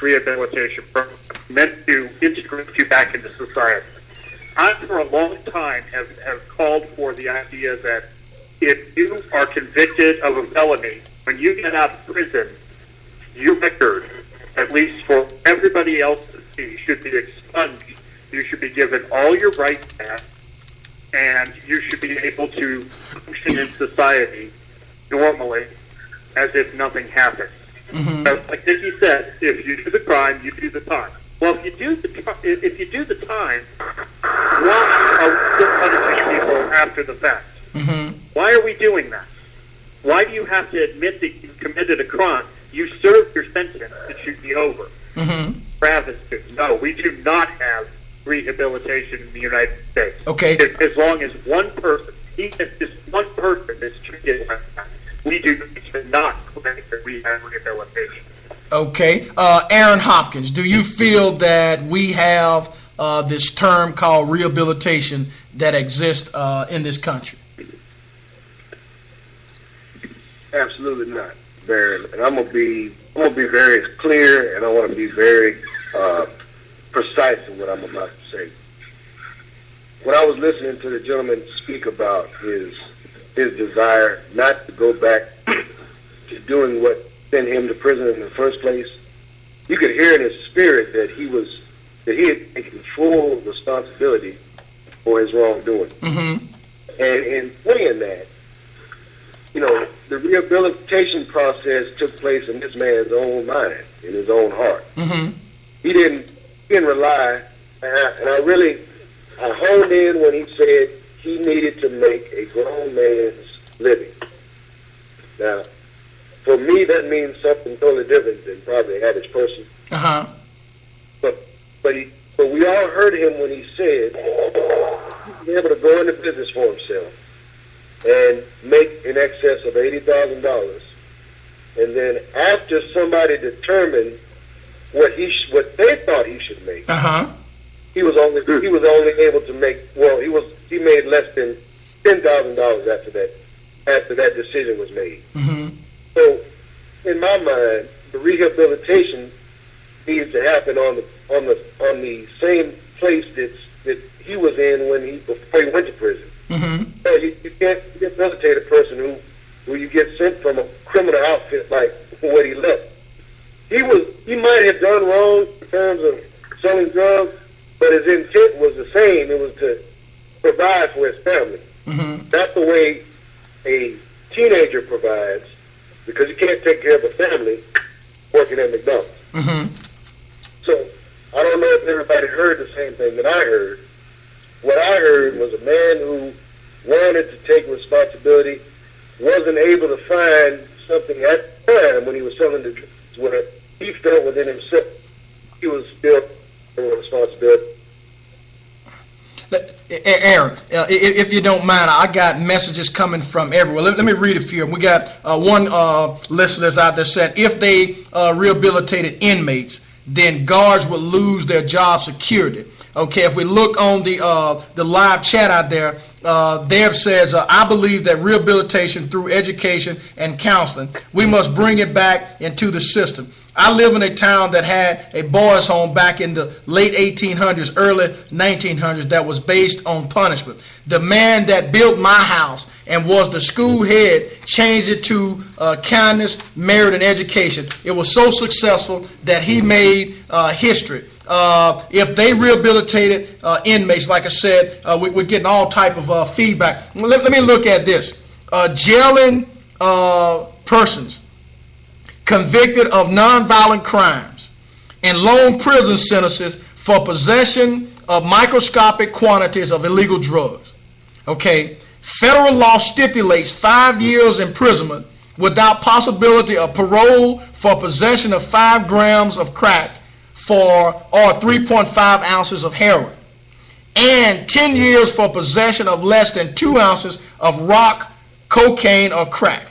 rehabilitation programs, meant to integrate you back into society. I, for a long time, have called for the idea that if you are convicted of a felony, when you get out of prison, your record, at least for everybody else to see, should be expunged. You should be given all your rights back, and you should be able to function in society normally as if nothing happened. Like Nikki said, if you do the crime, you do the time. Well, if you do the time, why are we still punishing people after the fact? Why are we doing that? Why do you have to admit that you committed a crime? You served your sentence; it should be over. Travesty. No, we do not have rehabilitation in the United States. Okay. As long as one person, even if just one person is treated like that, we should not claim that we have rehabilitation. Okay. Aaron Hopkins, do you feel that we have this term called rehabilitation that exists in this country? Absolutely not, Baron. And I'm gonna be very clear, and I want to be very precise in what I'm about to say. When I was listening to the gentleman speak about his desire not to go back to doing what sent him to prison in the first place, you could hear in his spirit that he had taken full responsibility for his wrongdoing. And in saying that, you know, the rehabilitation process took place in this man's own mind, in his own heart. He didn't rely, and I honed in when he said he needed to make a grown man's living. Now, for me, that means something totally different than probably the average person. But but we all heard him when he said he'd be able to go into business for himself and make in excess of $80,000, and then after somebody determined what they thought he should make, he was only able to make he made less than $10,000 after that decision was made. So, in my mind, the rehabilitation needs to happen on the same place that he was in before he went to prison. You can't rehabilitate a person who you get sent from a criminal outfit like what he left. He might have done wrong in terms of selling drugs, but his intent was the same. It was to provide for his family. That's the way a teenager provides, because you can't take care of a family working at McDonald's. So I don't know if everybody heard the same thing that I heard. What I heard was a man who wanted to take responsibility, wasn't able to find something at the time when he was selling the drugs where he felt within himself he was still a responsibility. Aaron, if you don't mind, I got messages coming from everywhere. Let me read a few. We got one listeners out there saying if they rehabilitated inmates, then guards would lose their job security. Okay, if we look on the live chat out there, Deb says, I believe that rehabilitation through education and counseling, we must bring it back into the system. I live in a town that had a boys' home back in the late 1800s, early 1900s that was based on punishment. The man that built my house and was the school head changed it to kindness, merit, and education. It was so successful that he made history. If they rehabilitated inmates, like I said, we're getting all type of feedback. Let me look at this. Jailing persons convicted of nonviolent crimes and long prison sentences for possession of microscopic quantities of illegal drugs. Okay, federal law stipulates 5 years imprisonment without possibility of parole for possession of 5 grams of crack or 3.5 ounces of heroin, and 10 years for possession of less than 2 ounces of rock, cocaine, or crack.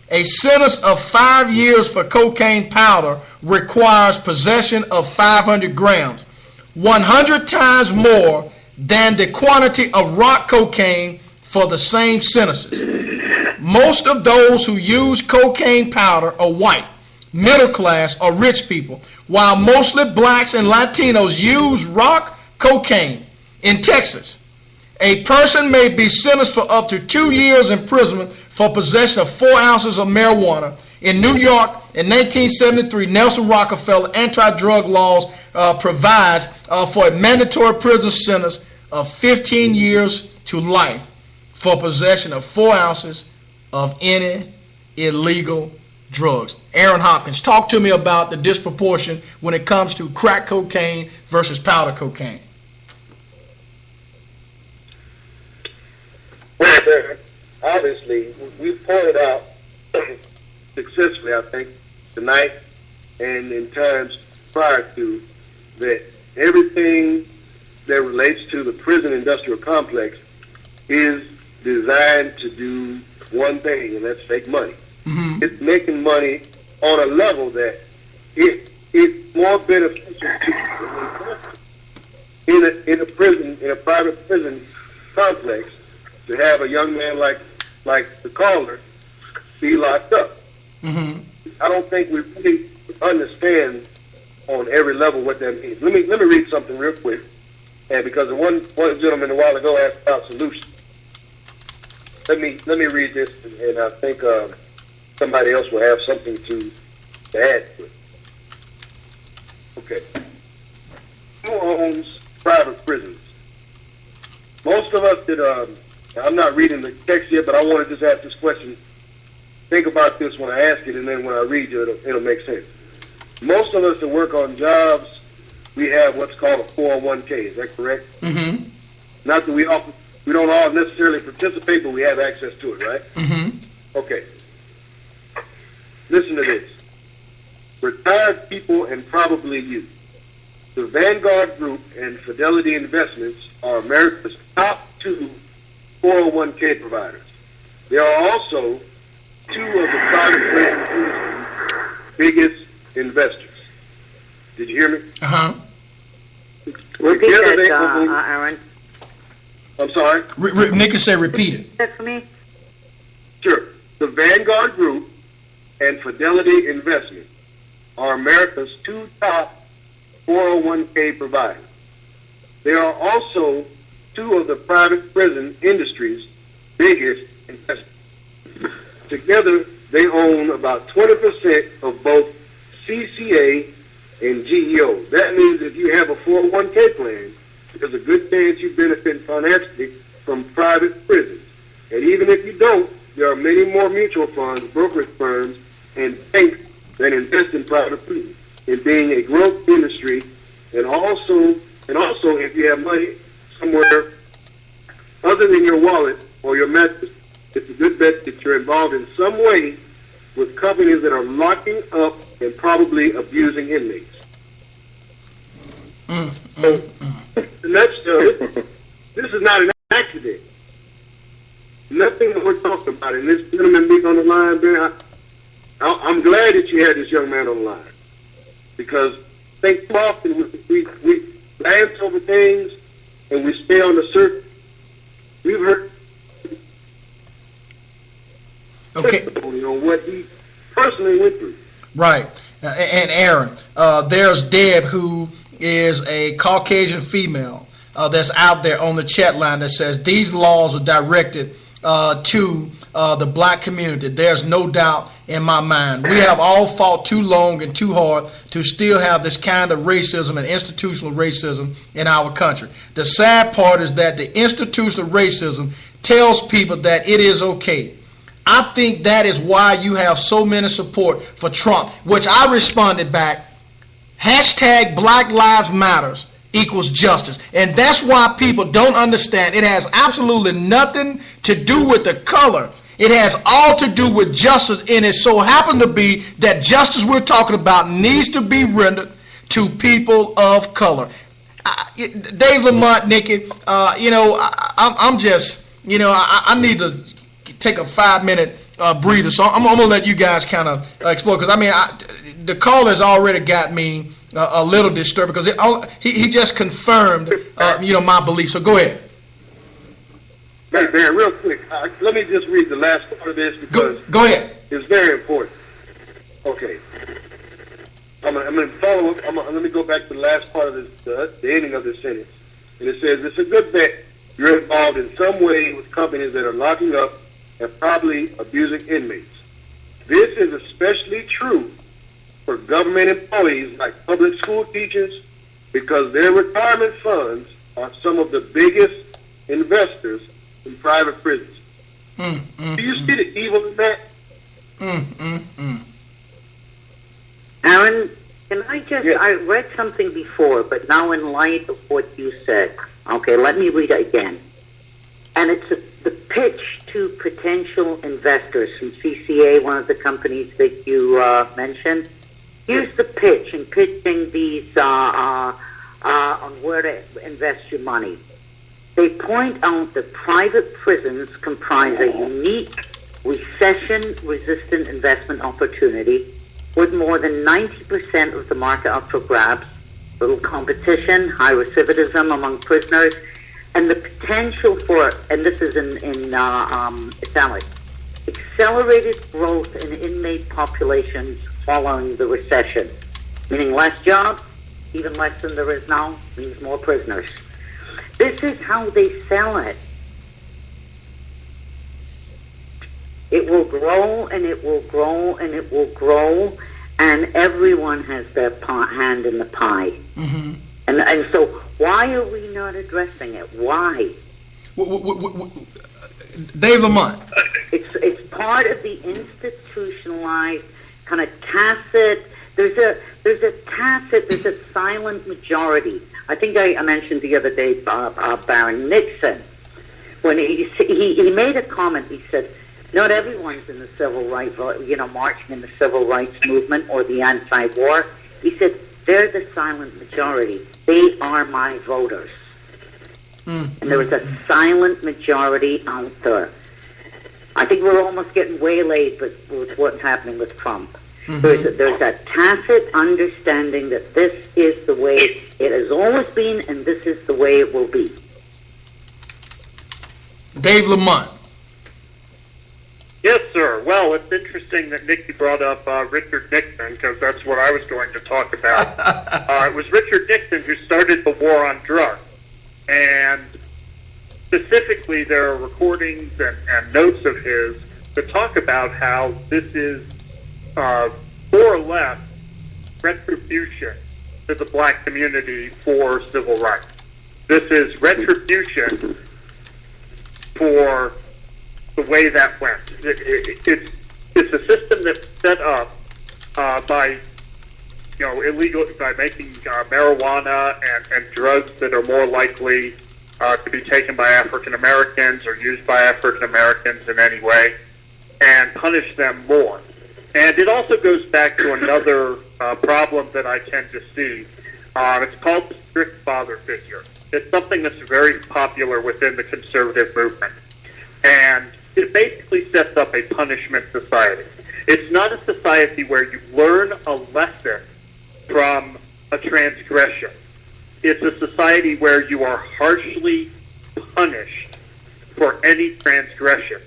A sentence of 5 years for cocaine powder requires possession of 500 grams, 100 times more than the quantity of rock cocaine for the same sentences. Most of those who use cocaine powder are white, middle class, or rich people, while mostly blacks and Latinos use rock cocaine. In Texas, a person may be sentenced for up to 2 years imprisonment for possession of 4 ounces of marijuana. In New York, in 1973, Nelson Rockefeller anti-drug laws provides for a mandatory prison sentence of 15 years to life for possession of 4 ounces of any illegal drugs. Aaron Hopkins, talk to me about the disproportion when it comes to crack cocaine versus powder cocaine. Well, obviously, we pointed out successfully, I think, tonight and in times prior to, that everything that relates to the prison industrial complex is designed to do one thing, and that's make money. It's making money on a level that it's more beneficial to in a private prison complex to have a young man like the caller be locked up. I don't think we really understand on every level what that means. Let me read something real quick, and because one gentleman a while ago asked about solutions. Let me read this, and I think somebody else will have something to add to it. Okay. Who owns private prisons? Most of us that I'm not reading the text yet, but I want to just ask this question. Think about this when I ask it, and then when I read you, it'll make sense. Most of us that work on jobs, we have what's called a 401k. Is that correct? Not that we don't all necessarily participate, but we have access to it, right? Okay. Listen to this. Retired people, and probably you, the Vanguard Group and Fidelity Investments are America's top 2 401k providers. They are also 2 of the private prison industry's biggest investors. Did you hear me? Uh-huh. Repeat that, Aaron. I'm sorry? Nikki said repeat it. That for me? Sure. The Vanguard Group and Fidelity Investments are America's 2 top 401k providers. They are also 2 of the private prison industry's biggest investors. Together, they own about 20% of both CCA and GEO. That means if you have a 401k plan, there's a good chance you benefit financially from private prisons. And even if you don't, there are many more mutual funds, brokerage firms, and banks that invest in private prisons. In being a growth industry, and also if you have money somewhere other than your wallet or your mattress, it's a good bet that you're involved in some way with companies that are locking up and probably abusing inmates. This is not an accident. Nothing that we're talking about, and this gentleman being on the line, Ben, I'm glad that you had this young man on the line, because I think too often we glance over things and we stay on the surface. We've heard testimony on what he personally went through. Right. And Aaron, there's Deb, who is a Caucasian female that's out there on the chat line that says these laws are directed to the black community. There's no doubt in my mind. We have all fought too long and too hard to still have this kind of racism and institutional racism in our country. The sad part is that the institutional racism tells people that it is okay. I think that is why you have so many support for Trump, which I responded back, hashtag Black Lives Matters equals justice. And that's why people don't understand. It has absolutely nothing to do with the color. It has all to do with justice, and it so happens to be that justice we're talking about needs to be rendered to people of color. Dave Lamont, Nikki, I'm just, I need to take a 5-minute breather. So I'm going to let you guys kind of explore, because, the caller's already got me a little disturbed, because he just confirmed, my belief. So go ahead. Hey, man, real quick, let me just read the last part of this, because go ahead. It's very important. Okay. I'm going to follow up. Let me go back to the last part of this, the ending of this sentence. And it says, it's a good bet you're involved in some way with companies that are locking up and probably abusing inmates. This is especially true for government employees like public school teachers, because their retirement funds are some of the biggest investors in private prisons. Do you see the evil in that? Aaron, can I just, yes. I read something before, but now in light of what you said, okay, let me read it again. And it's the pitch to potential investors from CCA, one of the companies that you mentioned. Here's the pitch in pitching these on where to invest your money. They point out that private prisons comprise a unique recession-resistant investment opportunity with more than 90% of the market up for grabs, little competition, high recidivism among prisoners, and the potential for, and this is in italic, accelerated growth in inmate populations following the recession, meaning less jobs, even less than there is now, means more prisoners. This is how they sell it. It will grow, and it will grow, and it will grow, and everyone has their hand in the pie. Mm-hmm. And so why are we not addressing it? Why? Dave Lamont. It's part of the institutionalized kind of tacit. There's a silent majority. I think I mentioned the other day Baron Nixon, when he made a comment. He said, not everyone's in the civil rights, marching in the civil rights movement or the anti-war. He said, They're the silent majority. They are my voters. And there is a silent majority out there. I think we're almost getting waylaid with what's happening with Trump. There's a tacit understanding that this is the way it has always been, and this is the way it will be. Dave Lamont. Yes, sir. Well, it's interesting that Nikki brought up Richard Nixon, because that's what I was going to talk about. It was Richard Nixon who started the war on drugs. And specifically, there are recordings and notes of his that talk about how this is more or less retribution to the black community for civil rights. This is retribution for the way that went. It's a system that's set up by illegal, by making marijuana and drugs that are more likely to be taken by African Americans or used by African Americans in any way, and punish them more. And it also goes back to another problem that I tend to see. It's called the strict father figure. It's something that's very popular within the conservative movement. And it basically sets up a punishment society. It's not a society where you learn a lesson from a transgression. It's a society where you are harshly punished for any transgression.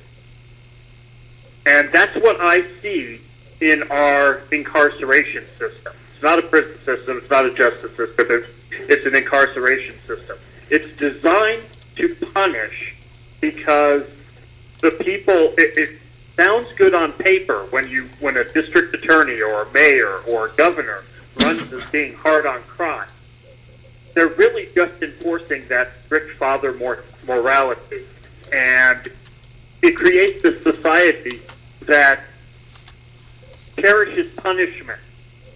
And that's what I see in our incarceration system. It's not a prison system, it's not a justice system, it's an incarceration system. It's designed to punish because the people, it sounds good on paper when a district attorney or a mayor or a governor runs as being hard on crime. They're really just enforcing that strict father morality. And it creates this society that cherishes punishment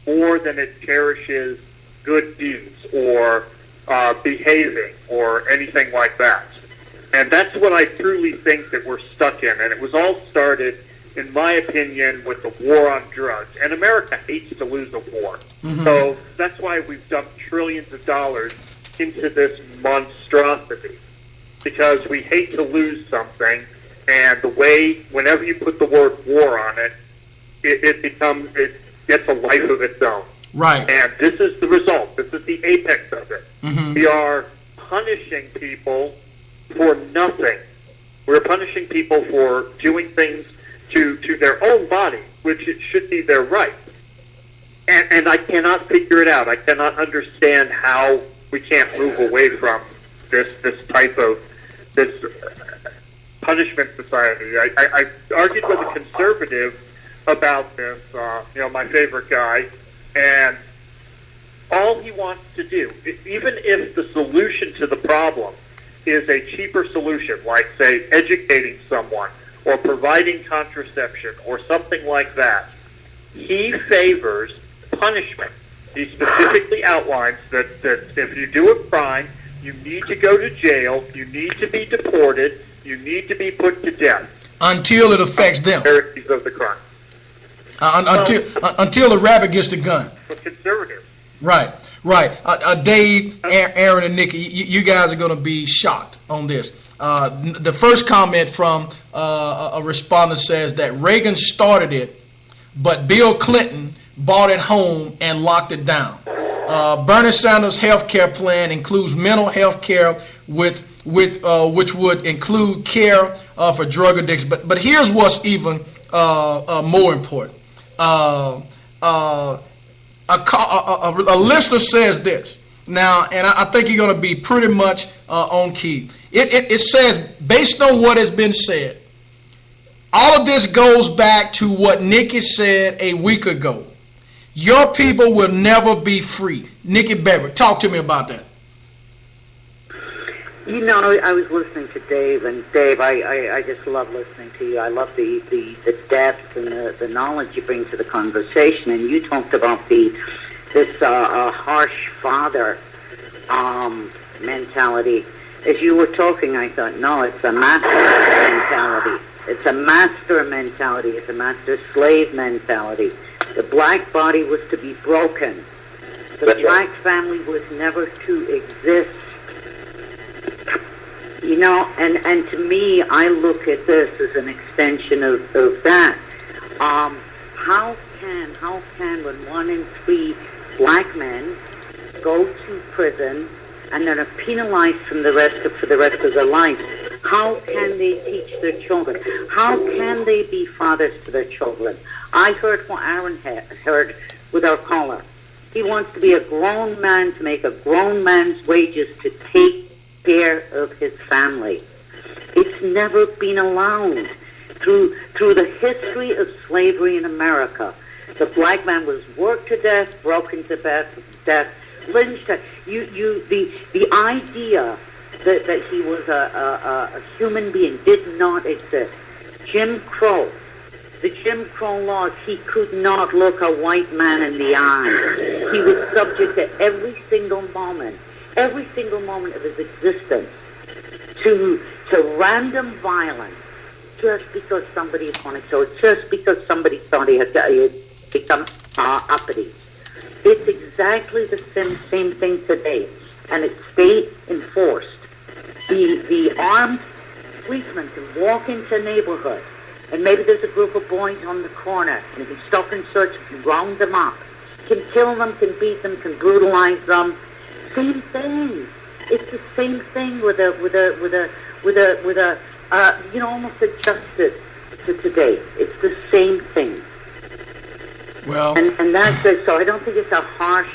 more than it cherishes good deeds or behaving or anything like that. And that's what I truly think that we're stuck in. And it was all started, in my opinion, with the war on drugs. And America hates to lose a war. So that's why we've dumped trillions of dollars into this monstrosity. Because we hate to lose something. And the way, whenever you put the word war on it, it gets a life of its own. Right. And this is the result. This is the apex of it. We are punishing people for nothing. We're punishing people for doing things to their own body, which it should be their right. And I cannot figure it out. I cannot understand how we can't move away from this type of this punishment society. I argued with a conservative about this, my favorite guy, and all he wants to do, even if the solution to the problem is a cheaper solution, like, say, educating someone or providing contraception or something like that, he favors punishment. He specifically outlines that if you do a crime, you need to go to jail, you need to be deported, you need to be put to death. Until it affects them. Of the crime. Until the rabbit gets the gun. For conservatives. Right. Dave, Aaron, and Nikki, you guys are going to be shocked on this. The first comment from a respondent says that Reagan started it, but Bill Clinton bought it home and locked it down. Bernie Sanders' health care plan includes mental health care which would include care for drug addicts. But here's what's even more important. A listener says this now, and I think you're going to be pretty much on key. It says, based on what has been said, all of this goes back to what Nikki said a week ago. Your people will never be free. Nikki Bedrick, talk to me about that. You know, I was listening to Dave, and Dave, I just love listening to you. I love the depth and the knowledge you bring to the conversation. And you talked about this harsh father mentality. As you were talking, I thought, no, it's a master mentality. It's a master mentality. It's a master-slave mentality. The black body was to be broken. The black family was never to exist. You know, and to me, I look at this as an extension of that. How can when 1 in 3 black men go to prison and then are penalized for the rest of their life? How can they teach their children? How can they be fathers to their children? I heard what Aaron heard with our caller. He wants to be a grown man, to make a grown man's wages, to take care of his family. It's never been allowed. Through the history of slavery in America, the black man was worked to death, broken to death, lynched. The idea that he was a human being did not exist. Jim Crow, the Jim Crow laws, he could not look a white man in the eye. He was subject to every single moment of his existence to random violence, just because somebody wanted to, just because somebody thought he had become uppity. It's exactly the same thing today, and it's state enforced. The armed policeman can walk into a neighborhood, and maybe there's a group of boys on the corner, and he can stop and search and round them up, can kill them, can beat them, can brutalize them. Same thing. It's the same thing with almost adjusted to today. It's the same thing. Well, and that's it. So I don't think it's a harsh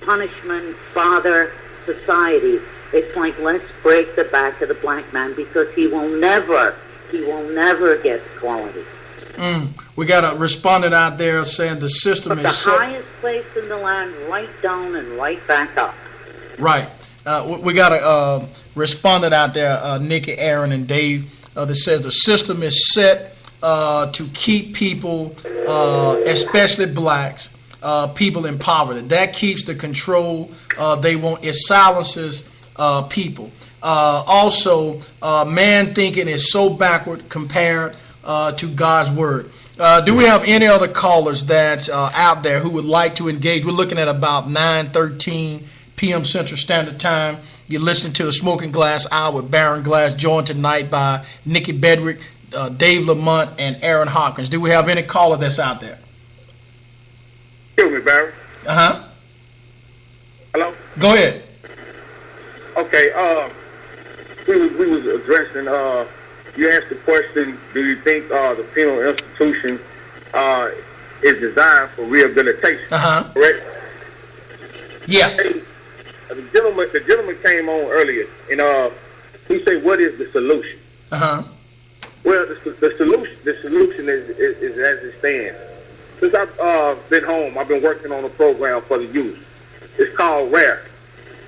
punishment father society. It's like, let's break the back of the black man, because he will never get equality. We got a respondent out there saying the system From is the set. highest place in the land, right down and right back up. Right. We got a respondent out there, Nikki, Aaron, and Dave, that says the system is set to keep people, especially blacks, people in poverty. That keeps the control they want. It silences people. Also, man thinking is so backward compared to God's word. Do we have any other callers that's out there who would like to engage? We're looking at about 9:13 p.m. Central Standard Time. You're listening to the Smoking Glass Hour with Baron Glass, joined tonight by Nikki Bedrick, Dave Lamont, and Aaron Hopkins. Do we have any caller that's out there? Excuse me, Baron. Uh-huh. Hello? Go ahead. Okay, we was addressing, you asked the question, do you think the penal institution is designed for rehabilitation? Uh-huh. Correct? Yeah. The gentleman came on earlier, and he said, "What is the solution?" Uh-huh. Well, the solution is as it stands. Since I've been home, I've been working on a program for the youth. It's called RARE,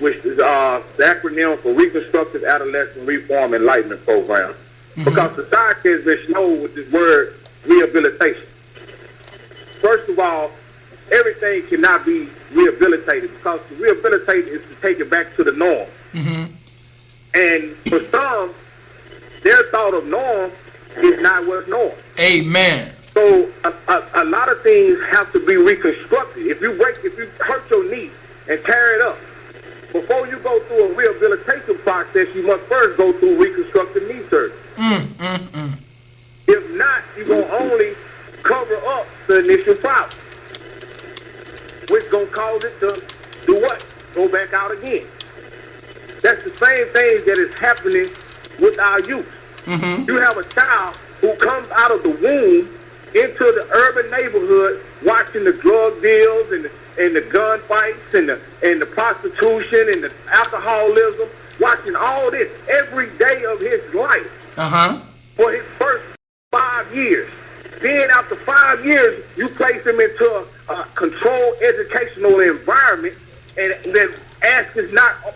which is the acronym for Reconstructive Adolescent Reform Enlightenment Program. Mm-hmm. Because society has been slow with this word rehabilitation. First of all, everything cannot be rehabilitated, because to rehabilitate is to take it back to the norm. Mm-hmm. And for some, their thought of norm is not what's norm. Amen. So a lot of things have to be reconstructed. If you hurt your knee and tear it up, before you go through a rehabilitation process, you must first go through reconstructive knee surgery. If not, you're going to only cover up the initial problem, which going to cause it to do what? Go back out again. That's the same thing that is happening with our youth. Mm-hmm. You have a child who comes out of the womb into the urban neighborhood watching the drug deals and the gunfights and the prostitution and the alcoholism, watching all this every day of his life for his first 5 years. Then after 5 years, you place him into a controlled educational environment, and then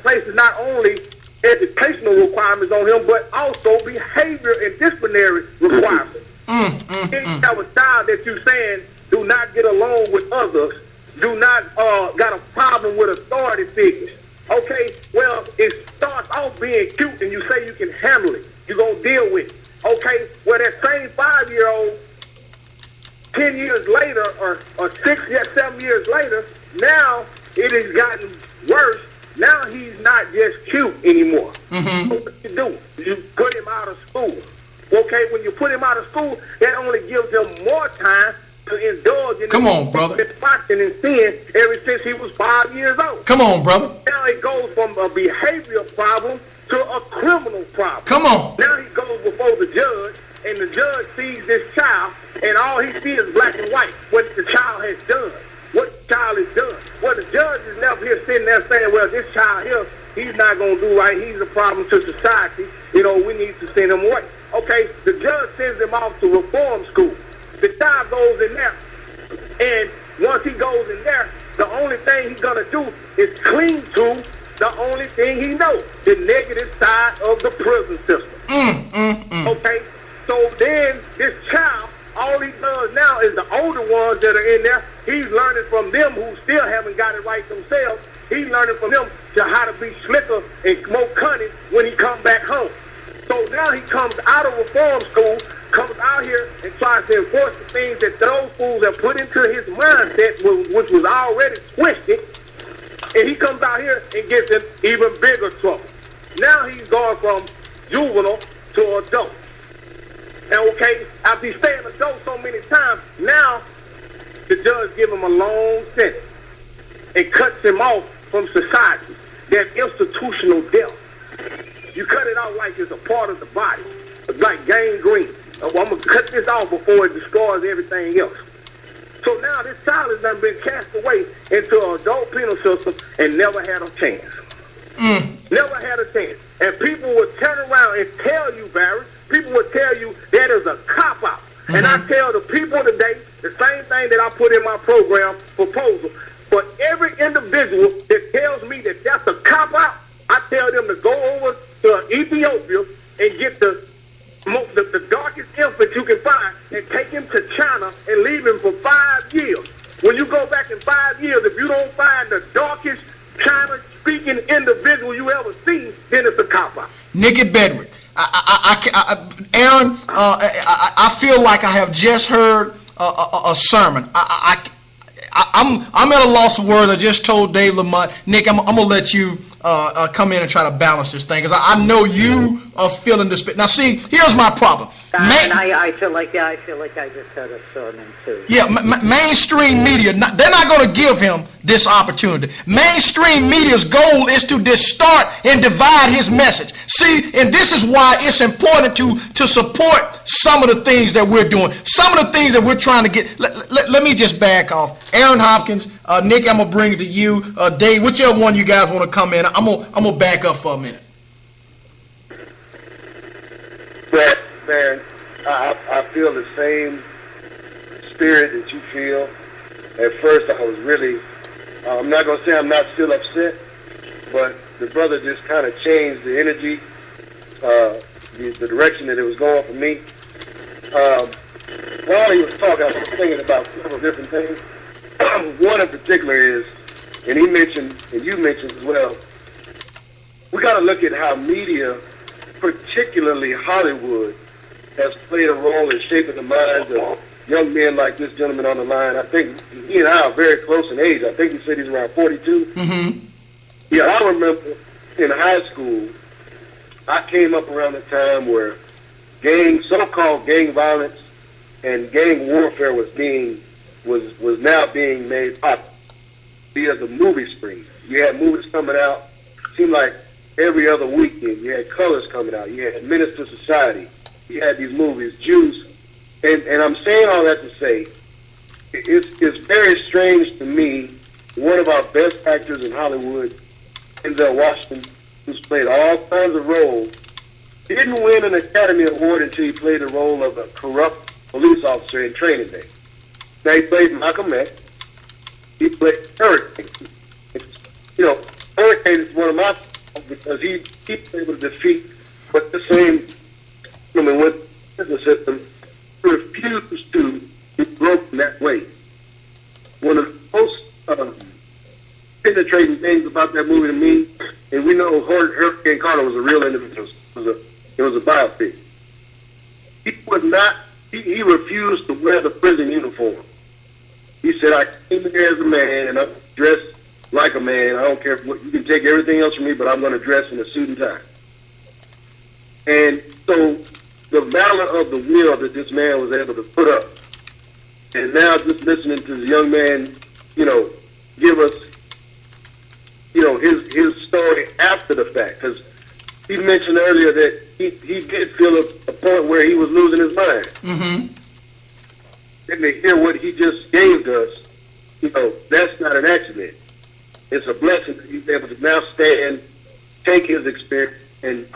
places not only educational requirements on him, but also behavior and disciplinary requirements. Then you have a child that you're saying do not get along with others, do not got a problem with authority figures. Okay, well, it starts off being cute, and you say you can handle it. You're going to deal with it. Okay, well, that same 5-year-old, 10 years later or 6 or 7 years later, now it has gotten worse. Now he's not just cute anymore. Mm-hmm. So what you do? You put him out of school. Okay, when you put him out of school, that only gives him more time to indulge in boxing and sin ever since he was 5 years old. Come on, brother. Now it goes from a behavioral problem to a criminal problem. Come on. Now he goes before the judge, and the judge sees this child, and all he sees is black and white, what the child has done, what the child has done. Well, the judge is never here sitting there saying, well, this child here, he's not going to do right, he's a problem to society, we need to send him away. Okay, the judge sends him off to reform school. The child goes in there, and once he goes in there, the only thing he's going to do is cling to the only thing he knows, the negative side of the prison system. Okay, so then this child, all he does now is the older ones that are in there, he's learning from them who still haven't got it right themselves. He's learning from them to how to be slicker and more cunning when he comes back home. So now he comes out of reform school, comes out here and tries to enforce the things that those fools have put into his mindset, which was already twisted, and he comes out here and gets in even bigger trouble. Now he's gone from juvenile to adult. And okay, after he's staying adult so many times, now the judge gives him a long sentence and cuts him off from society. That institutional death. You cut it out like it's a part of the body, like gangrene. I'm going to cut this off before it destroys everything else. So now this child has done been cast away into an adult penal system and never had a chance. Never had a chance. And people would turn around and tell you, Barry, people would tell you that is a cop-out. And I tell the people today the same thing that I put in my program proposal. For every individual that tells me that that's a cop-out, I tell them to go over to Ethiopia and get the darkest infant you can find and take him to China and leave him for 5 years. When you go back in 5 years, if you don't find the darkest China-speaking individual you ever seen, then it's a cop-out. Nikki Bedrick. Aaron, I feel like I have just heard a sermon. I'm at a loss of words. I just told Dave Lamont, Nick, I'm gonna let you come in and try to balance this thing, because I know you are feeling this. Now, see, here's my problem. And I feel like I just had a sermon too. Yeah, mainstream media, they're not going to give him this opportunity. Mainstream media's goal is to distort and divide his message. See, and this is why it's important to support some of the things that we're doing, some of the things that we're trying to get. Let me just back off. Aaron Hopkins, Nick, I'm going to bring it to you. Dave, whichever one you guys want to come in, I'm gonna back up for a minute. But, man, I feel the same spirit that you feel. At first, I was really, I'm not going to say I'm not still upset, but the brother just kind of changed the energy, the direction that it was going for me. While he was talking, I was thinking about several different things. One in particular is, and he mentioned, and you mentioned as well, we got to look at how media, particularly Hollywood, has played a role in shaping the minds of young men like this gentleman on the line. I think he and I are very close in age. I think he said he's around 42. Mm-hmm. Yeah, I remember in high school, I came up around the time where so-called gang violence and gang warfare was now being made popular via the movie screen. You had movies coming out, seemed like every other weekend. You had Colors coming out. You had Menace to Society. You had these movies, Juice. And I'm saying all that to say, it's very strange to me, one of our best actors in Hollywood, Denzel Washington, who's played all kinds of roles, didn't win an Academy Award until he played the role of a corrupt police officer in Training Day. Now, he played Malcolm X. He played Hurricane. Hurricane is one of my, because he was able to defeat, but the same woman with the system refused to be broken that way. One of the most penetrating things about that movie to me, and we know Hurricane Carter was a real individual. It was a biopic. He refused to wear the prison uniform. He said, I came here as a man and I'm dressed like a man. I don't care what, you can take everything else from me, but I'm going to dress in a suit and tie. And so the valor of the will that this man was able to put up, and now just listening to the young man, give us, his story after the fact, because he mentioned earlier that he did feel a point where he was losing his mind. Mm-hmm. And to hear what he just gave us, that's not an accident. It's a blessing that he's able to now stand, take his experience, and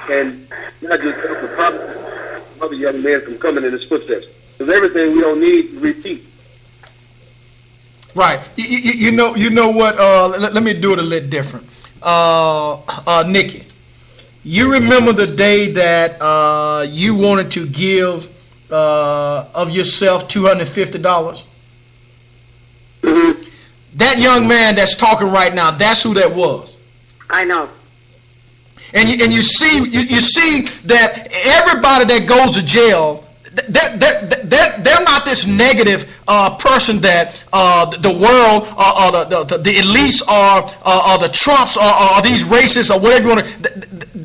not just help the problem other young men from coming in his footsteps. Because everything we don't need to repeat. Right. You know what? Let me do it a little different. Nikki, you remember the day that you wanted to give of yourself $250? Mm-hmm. That young man that's talking right now, that's who that was. I know. And you see that everybody that goes to jail, they're not this negative person that the world or the elites or the Trumps or these racists or whatever you want to.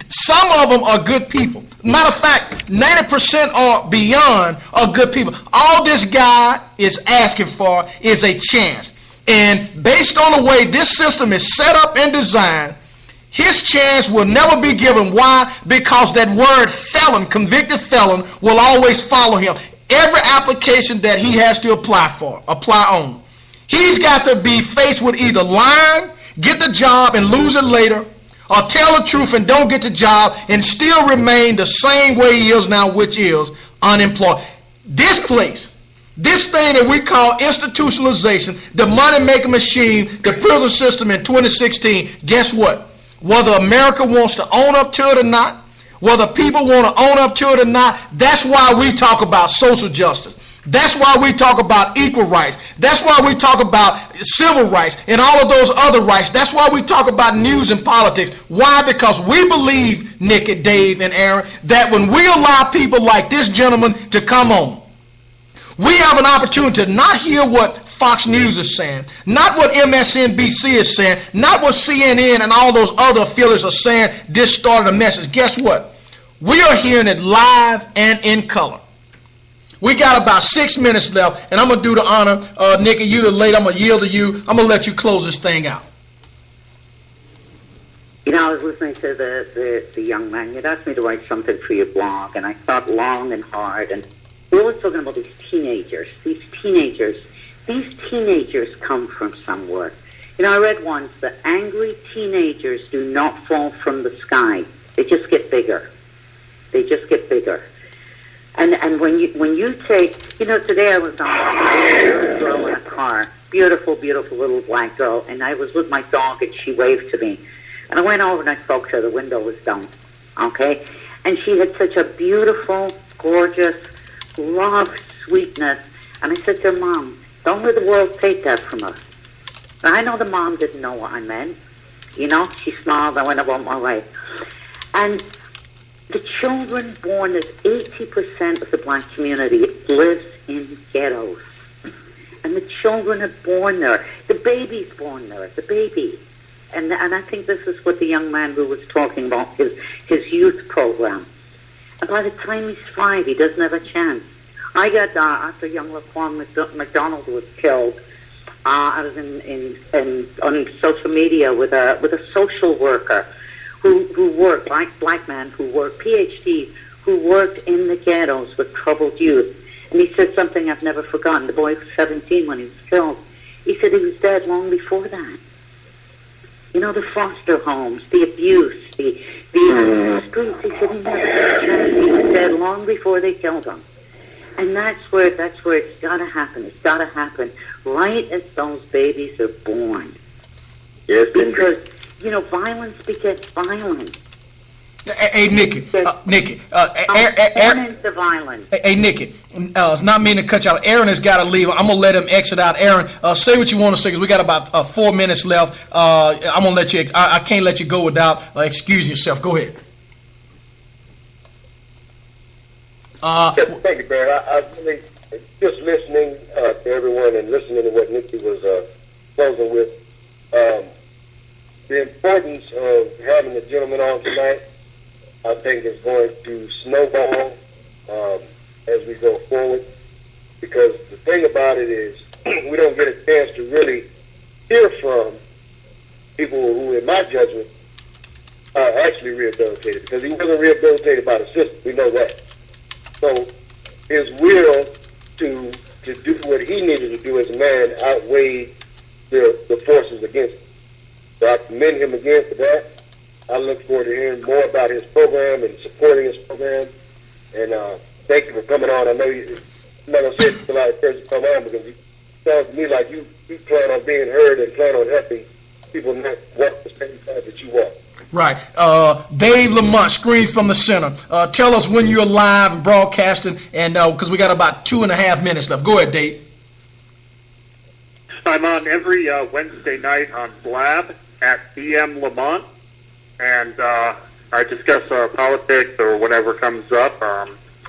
Some of them are good people. Matter of fact, 90% or beyond are good people. All this guy is asking for is a chance. And based on the way this system is set up and designed, his chance will never be given. Why? Because that word felon, convicted felon, will always follow him. Every application that he has to apply on. He's got to be faced with either lying, get the job and lose it later, or tell the truth and don't get the job and still remain the same way he is now, which is unemployed. This place, this thing that we call institutionalization, the money-making machine, the prison system in 2016, guess what? Whether America wants to own up to it or not, whether people want to own up to it or not, that's why we talk about social justice. That's why we talk about equal rights. That's why we talk about civil rights and all of those other rights. That's why we talk about news and politics. Why? Because we believe, Nikki, Dave, and Aaron, that when we allow people like this gentleman to come on, we have an opportunity to not hear what Fox News is saying, not what MSNBC is saying, not what CNN and all those other affiliates are saying, distorted a message. Guess what? We are hearing it live and in color. We got about 6 minutes left, and I'm going to do the honor. Nikki, you the late. I'm going to yield to you. I'm going to let you close this thing out. I was listening to the young man. You'd asked me to write something for your blog, and I thought long and hard. And we were talking about these teenagers. These teenagers come from somewhere. I read once that angry teenagers do not fall from the sky. They just get bigger. And when you take, today I was on a girl in a car, beautiful, beautiful little black girl, and I was with my dog and she waved to me. And I went over and I spoke to her. The window was down, okay? And she had such a beautiful, gorgeous, love, sweetness. And I said to her, Mom, don't let the world take that from us. And I know the mom didn't know what I meant. She smiled. I went about my way. And the children born, as 80% of the black community lives in ghettos. And the children are born there. The baby's born there, the baby. And I think this is what the young man who was talking about, his youth program. And by the time he's 5, he doesn't have a chance. I got, after young Laquan McDonald was killed, I was on social media with a social worker who worked, black man who worked, PhD, who worked in the ghettos with troubled youth. And he said something I've never forgotten. The boy was 17 when he was killed. He said he was dead long before that. The foster homes, the abuse, the streets. He said he never had a chance. He was dead long before they killed him. And that's where it's got to happen. It's got to happen right as those babies are born. Yes, because violence begets violence. Hey, Nikki. Nikki. Born into violence. Hey, Nikki. It's not mean to cut you out. Aaron has got to leave. I'm going to let him exit out. Aaron, say what you want to say because we got about 4 minutes left. I'm going to let you. I can't let you go without excusing yourself. Go ahead. Yes, thank you, Barry. I really, just listening to everyone and listening to what Nikki was closing with, the importance of having the gentleman on tonight, I think, is going to snowball as we go forward. Because the thing about it is, we don't get a chance to really hear from people who, in my judgment, are actually rehabilitated. Because he wasn't rehabilitated by the system. We know that. So his will to do what he needed to do as a man outweighed the forces against him. So I commend him again for that. I look forward to hearing more about his program and supporting his program. And thank you for coming on. I know you're not going to say it until I first come on, because it sounds to me like you plan on being heard and plan on helping people not walk the same path that you walk. Right. Dave Lamont, Screen from the Center. Tell us when you're live and broadcasting, and because we got about 2.5 minutes left. Go ahead, Dave. I'm on every Wednesday night on Blab at BM Lamont, and I discuss politics or whatever comes up.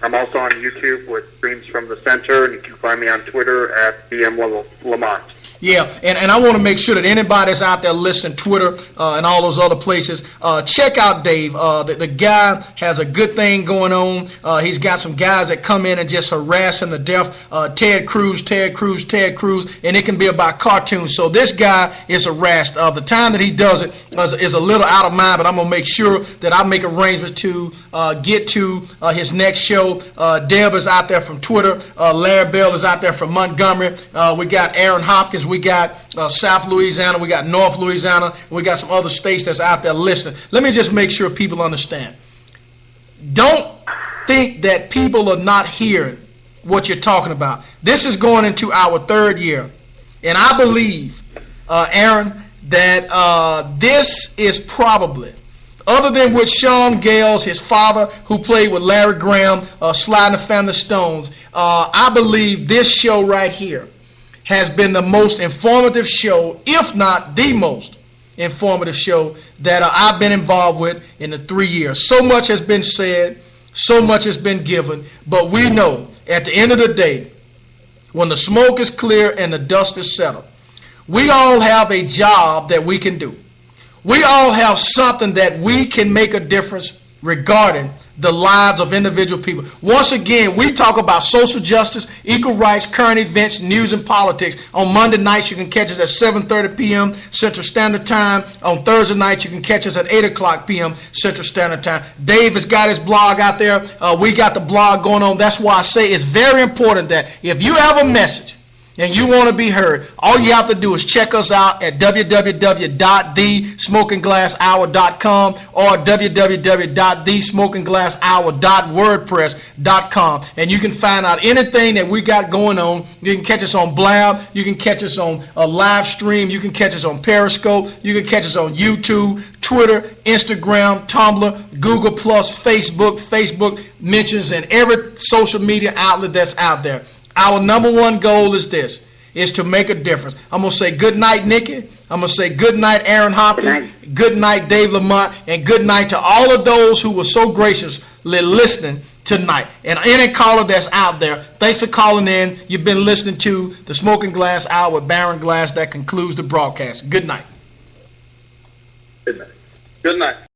I'm also on YouTube with Streams from the Center, and you can find me on Twitter at BM Lamont. Yeah, and I want to make sure that anybody that's out there listening, Twitter and all those other places, check out Dave. The guy has a good thing going on. He's got some guys that come in and just harass him to death. Ted Cruz, and it can be about cartoons. So this guy is harassed. The time that he does it is a little out of mind, but I'm going to make sure that I make arrangements to get to his next show. Deb is out there from Twitter. Larry Bell is out there from Montgomery. We got Aaron Hopkins. We got South Louisiana, we got North Louisiana, we got some other states that's out there listening. Let me just make sure people understand. Don't think that people are not hearing what you're talking about. This is going into our 3rd year, and I believe, Aaron, that this is probably, other than with Sean Gales, his father, who played with Larry Graham, Sly and the Family Stones, I believe this show right here has been the most informative show, if not the most informative show that I've been involved with in the 3 years. So much has been said, so much has been given, but we know at the end of the day, when the smoke is clear and the dust is settled, we all have a job that we can do. We all have something that we can make a difference regarding the lives of individual people. Once again, we talk about social justice, equal rights, current events, news, and politics. On Monday nights, you can catch us at 7:30 p.m. Central Standard Time. On Thursday nights, you can catch us at 8 o'clock p.m. Central Standard Time. Dave has got his blog out there. We got the blog going on. That's why I say it's very important that if you have a message and you want to be heard, all you have to do is check us out at www.thesmokingglasshour.com or www.thesmokingglasshour.wordpress.com, and you can find out anything that we got going on. You can catch us on Blab, you can catch us on a live stream, you can catch us on Periscope, you can catch us on YouTube, Twitter, Instagram, Tumblr, Google+, Facebook mentions, and every social media outlet that's out there. Our number one goal is this, is to make a difference. I'm going to say good night, Nikki. I'm going to say good night, Aaron Hopkins. Good night, Dave Lamont. And good night to all of those who were so graciously listening tonight. And any caller that's out there, thanks for calling in. You've been listening to the Smoking Glass Hour with Baron Glass. That concludes the broadcast. Good night. Good night. Good night.